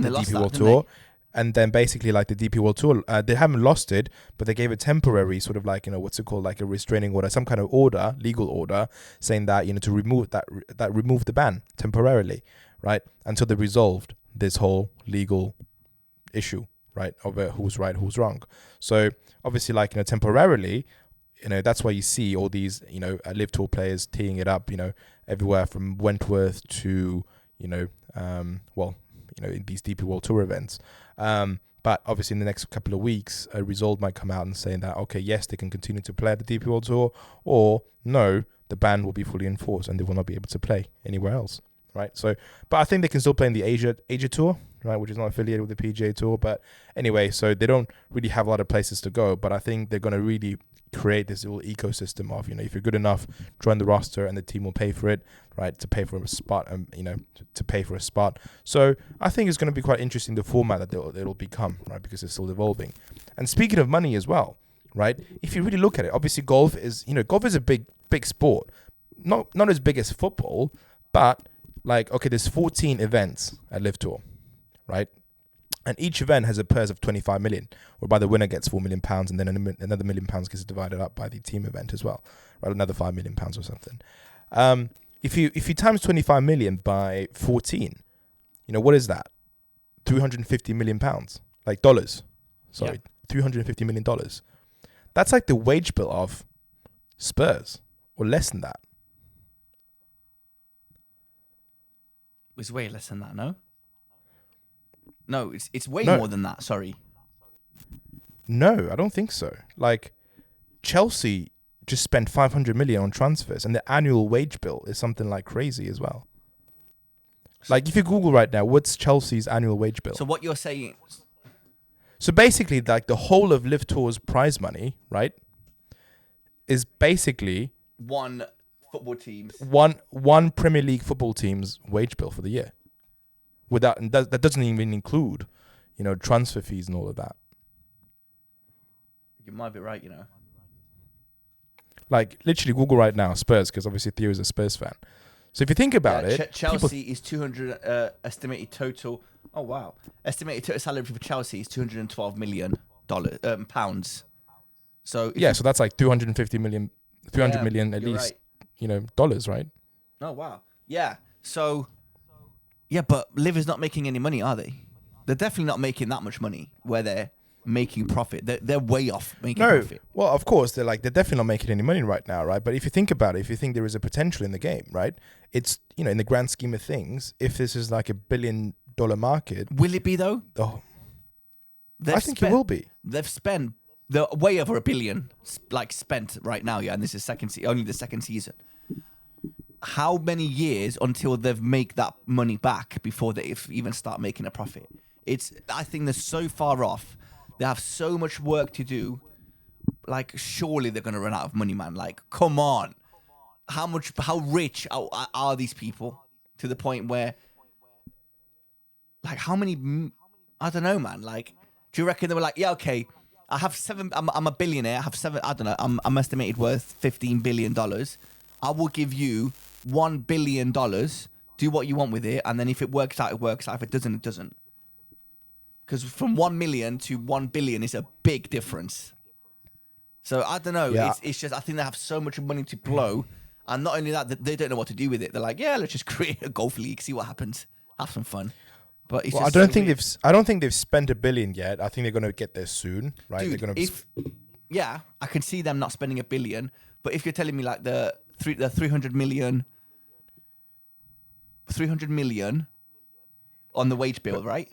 the they lost DP that, World didn't Tour. they? And then basically like the DP World Tour, they haven't lost it, but they gave a temporary sort of like, what's it called? Like a restraining order, some kind of order, legal order, saying that, to remove remove the ban temporarily, right? Until they resolved this whole legal issue, right? Of who's right, who's wrong. So obviously like, temporarily, that's why you see all these, Live Tour players teeing it up, everywhere from Wentworth to, in these DP World Tour events. But obviously in the next couple of weeks, a result might come out and saying that, okay, yes, they can continue to play at the DP World Tour, or no, the ban will be fully enforced and they will not be able to play anywhere else, right? So, but I think they can still play in the Asia Tour, right, which is not affiliated with the PGA Tour. But anyway, so they don't really have a lot of places to go, but I think they're going to really create this little ecosystem of, if you're good enough, join the roster and the team will pay for it, right, to pay for a spot, to pay for a spot. So I think it's going to be quite interesting, the format that it'll become, right, because it's still evolving. And speaking of money as well, right, if you really look at it, obviously golf is a big sport, not as big as football, but like, okay, there's 14 events at Live Tour, right? And each event has a purse of 25 million, whereby the winner gets £4 million, and then another £1 million gets divided up by the team event as well, right? Another £5 million or something. If you times 25 million by 14, what is that? 350 million pounds, like dollars. Sorry, $350 million. That's like the wage bill of Spurs, or less than that. It's way less than that, no? No, it's way more than that, sorry. No, I don't think so. Like, Chelsea just spent 500 million on transfers, and the annual wage bill is something like crazy as well. Like, if you Google right now, what's Chelsea's annual wage bill? So what you're saying... So basically, like, the whole of Live Tour's prize money, right, is basically... One football team's... One Premier League football team's wage bill for the year. Without, and that doesn't even include, transfer fees and all of that. You might be right, Like, literally Google right now, Spurs, because obviously Theo is a Spurs fan. So if you think about it... Chelsea is 200 estimated total... Oh, wow. Estimated total salary for Chelsea is $212 million pounds. So... so that's like 300 million at least, right. Dollars, right? Oh, wow. Yeah, so... Yeah, but Liv is not making any money, are they? They're definitely not making that much money where they're... making profit. They're way off making No, profit. well, of course, they're definitely not making any money right now, right? But if you think about it, if you think there is a potential in the game, right? It's, in the grand scheme of things, if this is like $1 billion market, Will it be though? oh, I think it will be. They've spent way over $1 billion, spent right now, yeah. And this is only the second season. How many years until they've make that money back before they even start making a profit? I think they're so far off. They have so much work to do. Like, surely they're gonna run out of money, man. Like, come on. How rich are these people to the point where, like, how many? I don't know, man. Like, do you reckon they were like, yeah, okay, I have seven. I'm a billionaire. I have seven. I don't know. I'm estimated worth $15 billion. I will give you $1 billion. Do what you want with it, and then if it works out, it works out. If it doesn't, it doesn't. Because from 1 million to 1 billion is a big difference. So I don't know. Yeah. It's just I think they have so much money to blow, and not only that, they don't know what to do with it. They're like, yeah, let's just create a golf league, see what happens, have some fun. But it's Well, just I don't think they've spent $1 billion yet. I think they're going to get there soon, right? Dude, they're going to. Yeah, I can see them not spending $1 billion. But if you're telling me like the 300 million on the wage bill, right?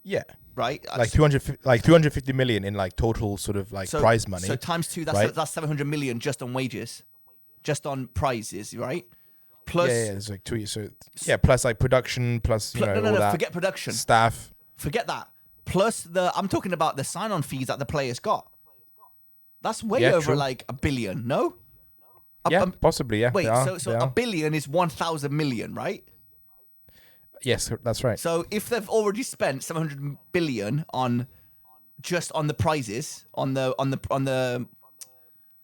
Yeah. Right. Like 350 million in like total sort of like prize money. So times 2, that's 700 million just on wages, just on prizes, right? Plus, yeah, it's like 2 years. So yeah, plus like production, plus all that. Forget production. Staff. Forget that. Plus I'm talking about the sign-on fees that the players got. That's way over like $1 billion. No. Possibly. Yeah. Wait. So $1 billion is 1,000 million, right? Yes, that's right. So if they've already spent 700 billion on the prizes, on the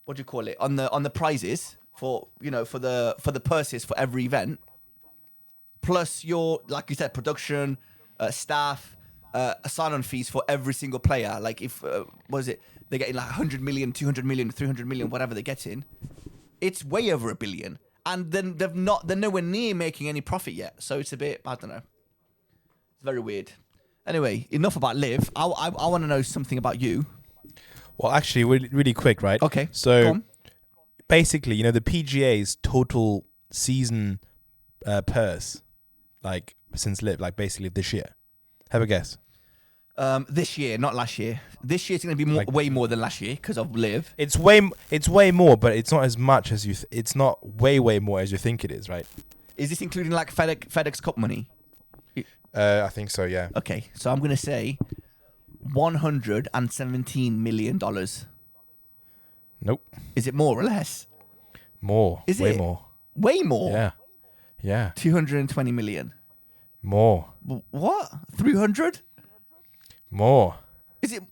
what do you call it? On the prizes for for the purses for every event, plus your, like you said, production, staff, sign-on fees for every single player. Like if they're getting like 100 million, 200 million, 300 million, whatever they're getting, it's way over $1 billion. And then they're nowhere near making any profit yet. So it's a bit, I don't know. It's very weird. Anyway, enough about Liv. I want to know something about you. Well, actually, really quick, right? Okay. So basically, the PGA's total season purse, like since Liv, like basically this year. Have a guess. This year, not last year. This year's going to be way more than last year because of Liv. It's way more, but it's not as much as you. It's not way more as you think it is, right? Is this including like FedEx Cup money? I think so. Yeah. Okay, so I'm going to say $117 million. Nope. Is it more or less? More. Is way it more? Way more. Yeah. Yeah. 220 million. More. What? 300? More. Is it?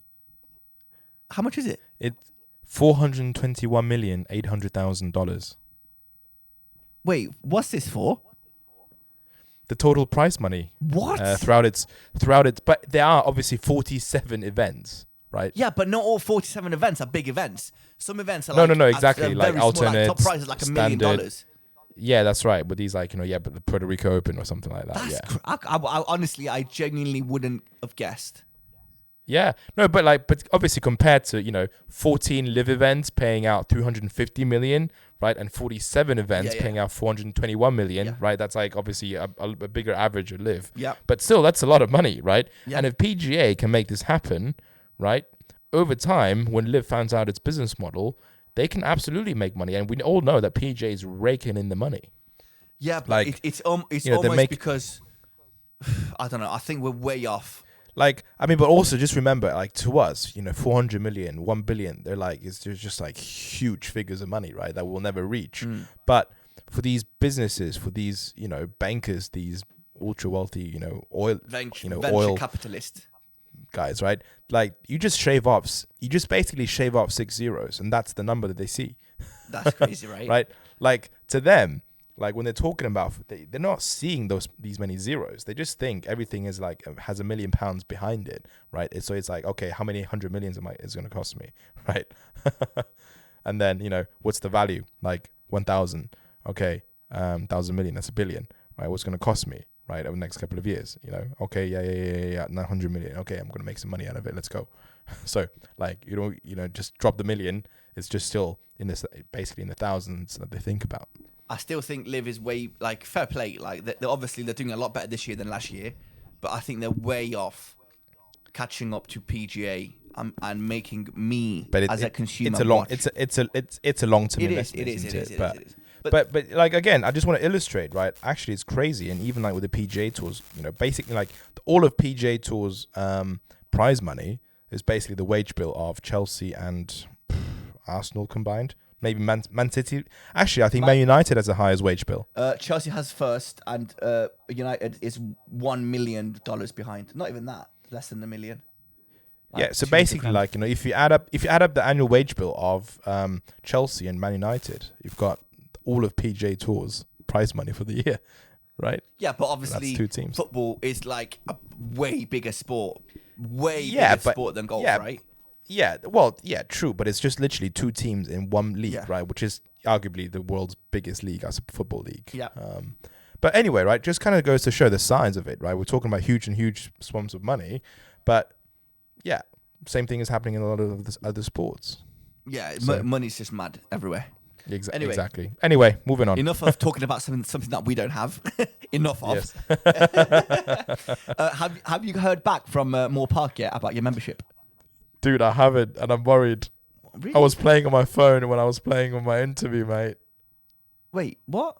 How much is it? It's $421,800,000. Wait, what's this for? The total prize money. What? Throughout its, but there are obviously 47 events, right? Yeah, but not all 47 events are big events. Some events are no, exactly, like alternate, top prize is like $1 million. Yeah, that's right. But these like but the Puerto Rico Open or something like that. I honestly, I genuinely wouldn't have guessed. Yeah, no, but obviously compared to 14 live events paying out 350 million, right, and 47 events paying out 421 million, right? That's like obviously a bigger average of live. Yeah. But still, that's a lot of money, right? Yeah. And if PGA can make this happen, right, over time, when Liv finds out its business model, they can absolutely make money, and we all know that PGA is raking in the money. Yeah, but it's almost because I don't know. I think we're way off. But also just remember, to us, 400 million, 1 billion, they're it's just huge figures of money, right? That we'll never reach. But for these businesses, for these, bankers, these ultra wealthy, oil, venture capitalist guys, right? You just basically shave off 6 zeros, and that's the number that they see. That's crazy, right? Right? To them, when they're talking about, they're not seeing these many zeros. They just think everything is has £1 million behind it, right? So it's okay, how many 100 millions is going to cost me, right? And then what's the value? 1,000. Okay, 1,000 million. That's $1 billion, right? What's going to cost me, right, over the next couple of years? Okay, yeah, 900 million. Okay, I'm going to make some money out of it. Let's go, So like just drop the million. It's just still basically in the thousands that they think about. I still think Liv is way like fair play. Like they're obviously they're doing a lot better this year than last year, but I think they're way off catching up to PGA and making me as a consumer. It's a long term investment. It is. But like again, I just want to illustrate, right? Actually, it's crazy, and even like with the PGA Tours, basically like all of PGA Tours prize money is basically the wage bill of Chelsea and Arsenal combined. Maybe Man City. Actually, I think Man United has the highest wage bill. Chelsea has first, and United is $1 million behind. Not even that. Less than $1 million. Like so basically, like if you add up the annual wage bill of Chelsea and Man United, you've got all of PGA Tour's prize money for the year, right? Yeah, but obviously, that's 2 teams. Football is like a way bigger sport, bigger sport than golf, right? Yeah, well, yeah, true, but it's just literally 2 teams in one league, right? Which is arguably the world's biggest league as a football league. Yeah. But anyway, right, just kind of goes to show the size of it, right? We're talking about huge sums of money, but yeah, same thing is happening in a lot of other sports. Yeah, money's just mad everywhere. Exactly. Anyway, moving on. Enough of talking about something that we don't have. Enough of. Yes. Have you heard back from Moore Park yet about your membership? Dude, I haven't, and I'm worried. Really? I was playing on my phone when I was playing on my interview, mate. Wait, what?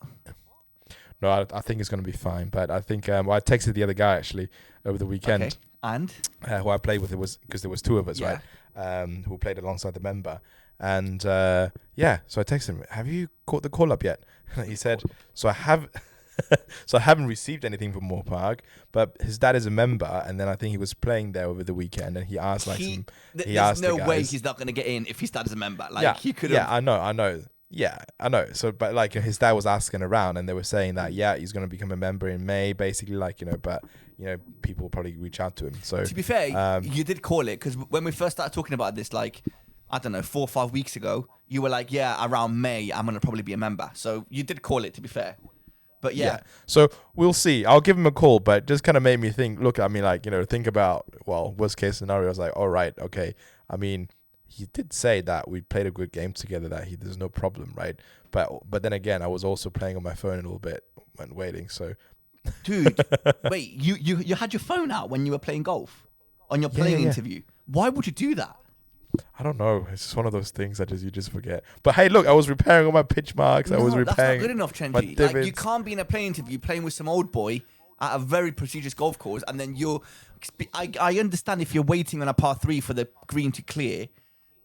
No, I think it's going to be fine. But I think I texted the other guy actually over the weekend. Okay. And? Who I played with, it was because there was 2 of us, right? Who played alongside the member. And so I texted him, have you caught the call up yet? He said, so I haven't received anything from Moore Park, but his dad is a member, and then I think he was playing there over the weekend, and he asked there's no way he's not going to get in if his dad is a member. Like he could have. Yeah, I know. Yeah, I know. So, but like his dad was asking around, and they were saying that he's going to become a member in May, basically. Like but people will probably reach out to him. So to be fair, you did call it because when we first started talking about this, like I don't know, 4 or 5 weeks ago, you were like, around May, I'm going to probably be a member. So you did call it, to be fair. But yeah. So we'll see. I'll give him a call, but just kind of made me look at me like, think about, worst case scenario. I was like, all right, okay. I mean, he did say that we played a good game together, that there's no problem, right? But then again, I was also playing on my phone a little bit when waiting, so. Dude, wait, you had your phone out when you were playing golf on your playing interview. Why would you do that? I don't know. It's just one of those things that you just forget. But hey, look, I was repairing all my pitch marks. I was repairing. That's not good enough, Chenji. Like, you can't be in a playing interview playing with some old boy at a very prestigious golf course, and then I understand if you're waiting on a par 3 for the green to clear.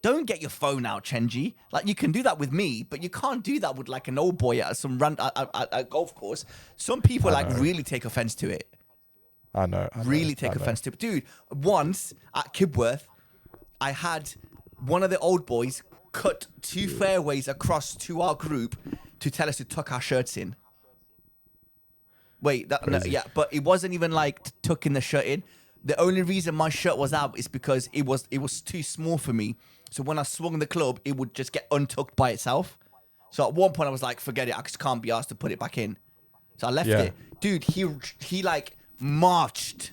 Don't get your phone out, Chenji. Like, you can do that with me, but you can't do that with like an old boy at some at a golf course. Some people really take offense to it. I know. Really take offense to it, dude. Once at Kibworth, I had one of the old boys cut 2 fairways across to our group to tell us to tuck our shirts in. Wait, but it wasn't even like tucking the shirt in. The only reason my shirt was out is because it was too small for me. So when I swung the club, it would just get untucked by itself. So at one point I was like, forget it, I just can't be asked to put it back in. So I left it. Dude, he like marched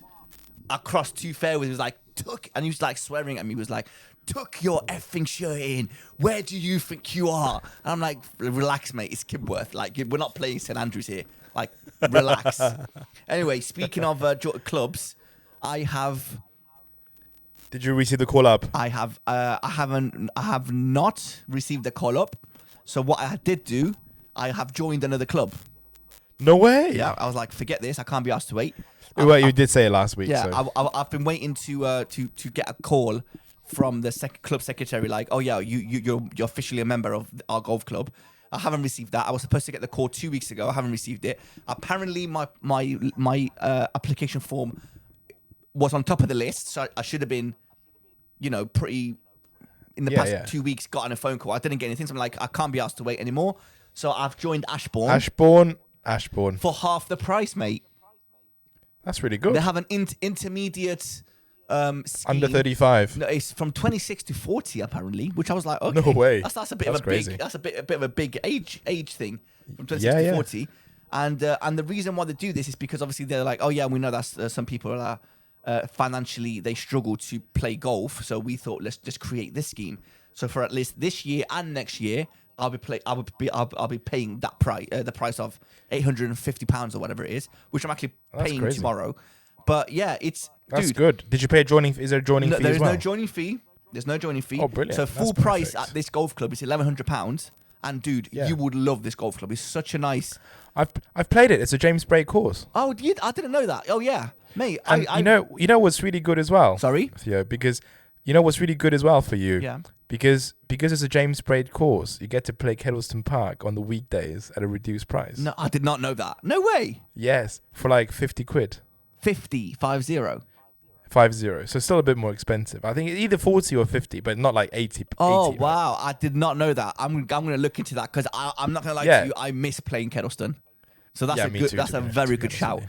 across 2 fairways. He was like, tuck, and he was like swearing at me. He was like, tuck your effing shirt in. Where do you think you are? And I'm like, relax, mate. It's Kibworth. Like, we're not playing St Andrews here. Like, relax. Anyway, speaking of clubs, I have. Did you receive the call up? I have. I have not received the call up. So what I did do, I have joined another club. No way. Yeah, I was like, forget this. I can't be asked to wait. Well, you did say it last week. Yeah, so. I've been waiting to get a call from the club secretary, like, oh yeah, you're officially a member of our golf club. I haven't received that. I was supposed to get the call 2 weeks ago. I haven't received it. Apparently, my application form was on top of the list, so I should have been, pretty. In the past 2 weeks, gotten a phone call. I didn't get anything. So I'm like, I can't be asked to wait anymore. So I've joined Ashbourne. Ashbourne for half the price, mate. That's really good. They have an intermediate scheme. Under 35. No, it's from 26 to 40 apparently, which I was like, okay, no way. That's a bit of a crazy. Big. That's a bit of a big age thing from 26 to 40. And the reason why they do this is because obviously they're like, oh yeah, we know that some people are financially they struggle to play golf. So we thought, let's just create this scheme. So for at least this year and next year, I'll be paying that price, the price of £850 or whatever it is, which I'm actually paying crazy. tomorrow. But yeah, That's dude, good. Did you pay a joining? Is there a joining fee as well? There's no joining fee. There's no joining fee. Oh, brilliant. So full That's price perfect. at this golf club is £1,100. And dude, you would love this golf club. It's such a nice. I've played it. It's a James Bray course. Oh, I didn't know that. Oh yeah, mate. And you know what's really good as well. Sorry, Theo, because you know what's really good as well for you. Yeah. Because it's a James Bray course, you get to play Kettleston Park on the weekdays at a reduced price. No, I did not know that. No way. Yes, for like 50 quid. 50. 50. So still a bit more expensive. I think either 40 or 50, but not like 80. Oh 80, wow, right? I did not know that. I'm gonna look into that because I'm not gonna lie to you. I miss playing Kettleston, so that's a very good shout.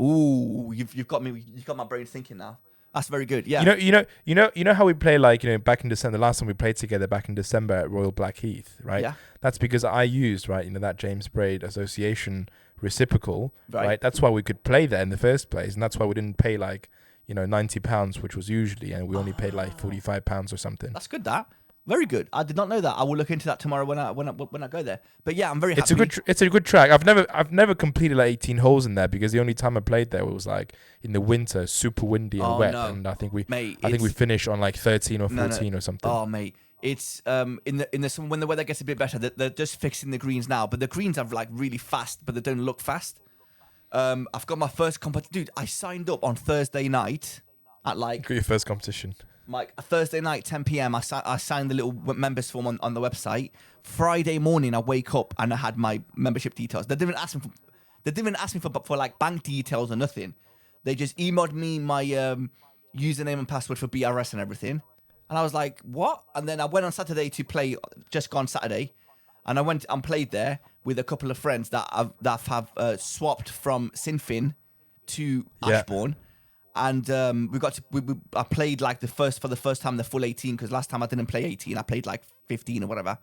Ooh, you've got my brain thinking now. That's very good. Yeah. You know how we play back in December. The last time we played together back in December at Royal Blackheath, right? Yeah. That's because I used that James Braid Association reciprocal, right? That's why we could play there in the first place, and that's why we didn't pay £90, which was usually, and we only paid like £45 or something. That's good. That very good. I did not know that. I will look into that tomorrow when I go there. But yeah, I'm very happy. It's a good track. I've never completed like 18 holes in there because the only time I played there was like in the winter, super windy and wet, and I think we finished on like 13 or 14 or something. Oh mate, it's in the when the weather gets a bit better, they're just fixing the greens now. But the greens are like really fast, but they don't look fast. I've got my first competition. Dude, I signed up on Thursday night at like... Got your first competition. Like Thursday night, 10 p.m. I signed the little members form on the website. Friday morning, I wake up and I had my membership details. They didn't even ask me for like bank details or nothing. They just emailed me my username and password for BRS and everything. And I was like, what? And then I went on Saturday to play, just gone Saturday. And I went and played there with a couple of friends that have swapped from Sinfin to Ashbourne. And I played like for the first time the full 18, because last time I didn't play 18. I played like 15 or whatever.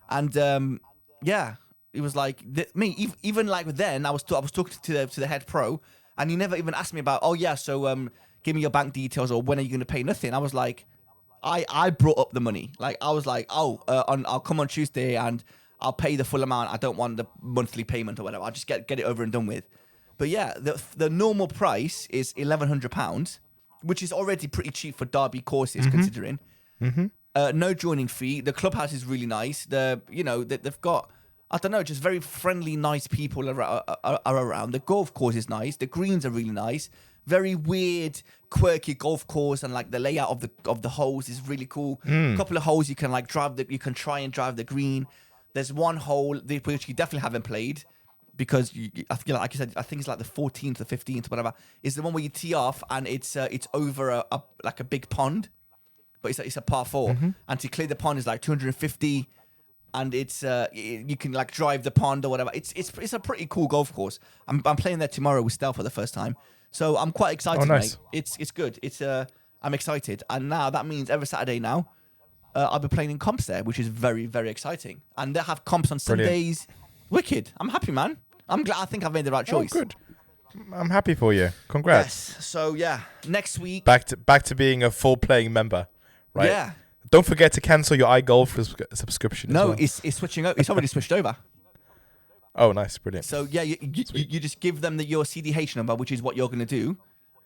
And it was like even like then I was talking to the head pro, and he never even asked me about, give me your bank details or when are you going to pay. Nothing. I was like, I brought up the money. Like I was like, I'll come on Tuesday and I'll pay the full amount. I don't want the monthly payment or whatever. I'll just get it over and done with. But yeah, the normal price is £1,100, which is already pretty cheap for Derby courses, considering. Mm-hmm. No joining fee. The clubhouse is really nice. They've got, I don't know, just very friendly, nice people are around. The golf course is nice. The greens are really nice. Very weird, quirky golf course, and like the layout of the holes is really cool. A couple of holes you can like you can try and drive the green. There's one hole which you definitely haven't played, because like you said, I think it's like the 14th or 15th, whatever, is the one where you tee off and it's over a big pond, but it's a par 4, and to clear the pond is like 250, and it's you can like drive the pond or whatever. It's a pretty cool golf course. I'm playing there tomorrow with Stel for the first time, so I'm quite excited. Oh, nice. Mate. It's good. I'm excited, and now that means every Saturday now I'll be playing in comps there, which is very, very exciting. And they have comps on Sundays. Wicked. I'm happy, man. I'm glad. I think I've made the right choice. Oh, good. I'm happy for you. Congrats. Yes. So yeah, next week back to being a full playing member, right? Yeah. Don't forget to cancel your iGolf subscription. No, as well. it's switching over. It's already switched over. Oh, nice, brilliant. So yeah, you just give them your CDH number, which is what you're going to do,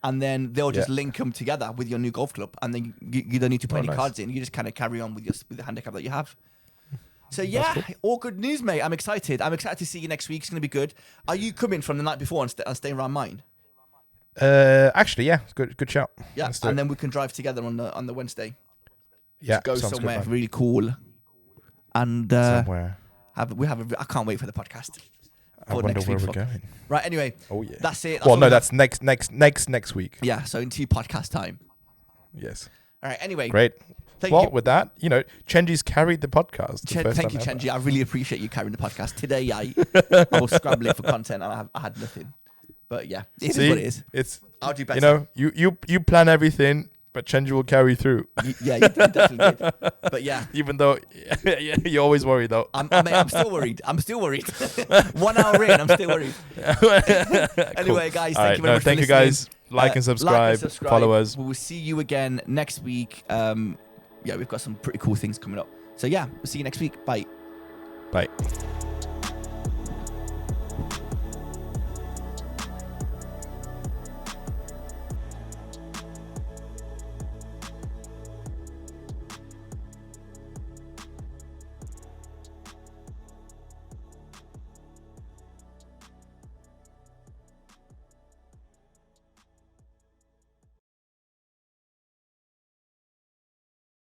and then they'll just link them together with your new golf club, and then you don't need to put any cards in. You just kind of carry on with the handicap that you have. So yeah, cool. All good news, mate. I'm excited. I'm excited to see you next week. It's going to be good. Are you coming from the night before and staying around mine? Actually, yeah, good shout. Yeah, and then we can drive together on the Wednesday. Yeah, to go somewhere really cool. And somewhere. I can't wait for the podcast. I wonder where we're going. Right. Anyway. Oh yeah. That's it. That's next week. Yeah. So into podcast time. Yes. All right. Anyway. Great. Thank you. With that, Chenji's carried the podcast. Thank you, Chenji. I really appreciate you carrying the podcast. Today, I was scrambling for content and I had nothing. But yeah, it is what it is. I'll do better. You plan everything, but Chenji will carry through. Yeah, you definitely did. But yeah. Even though you always worry though. I'm still worried. 1 hour in, I'm still worried. Anyway, guys, thank you very much for listening. Thank you guys. Like and subscribe. Follow us. We will see you again next week. Yeah, we've got some pretty cool things coming up. So yeah, we'll see you next week. Bye. Bye.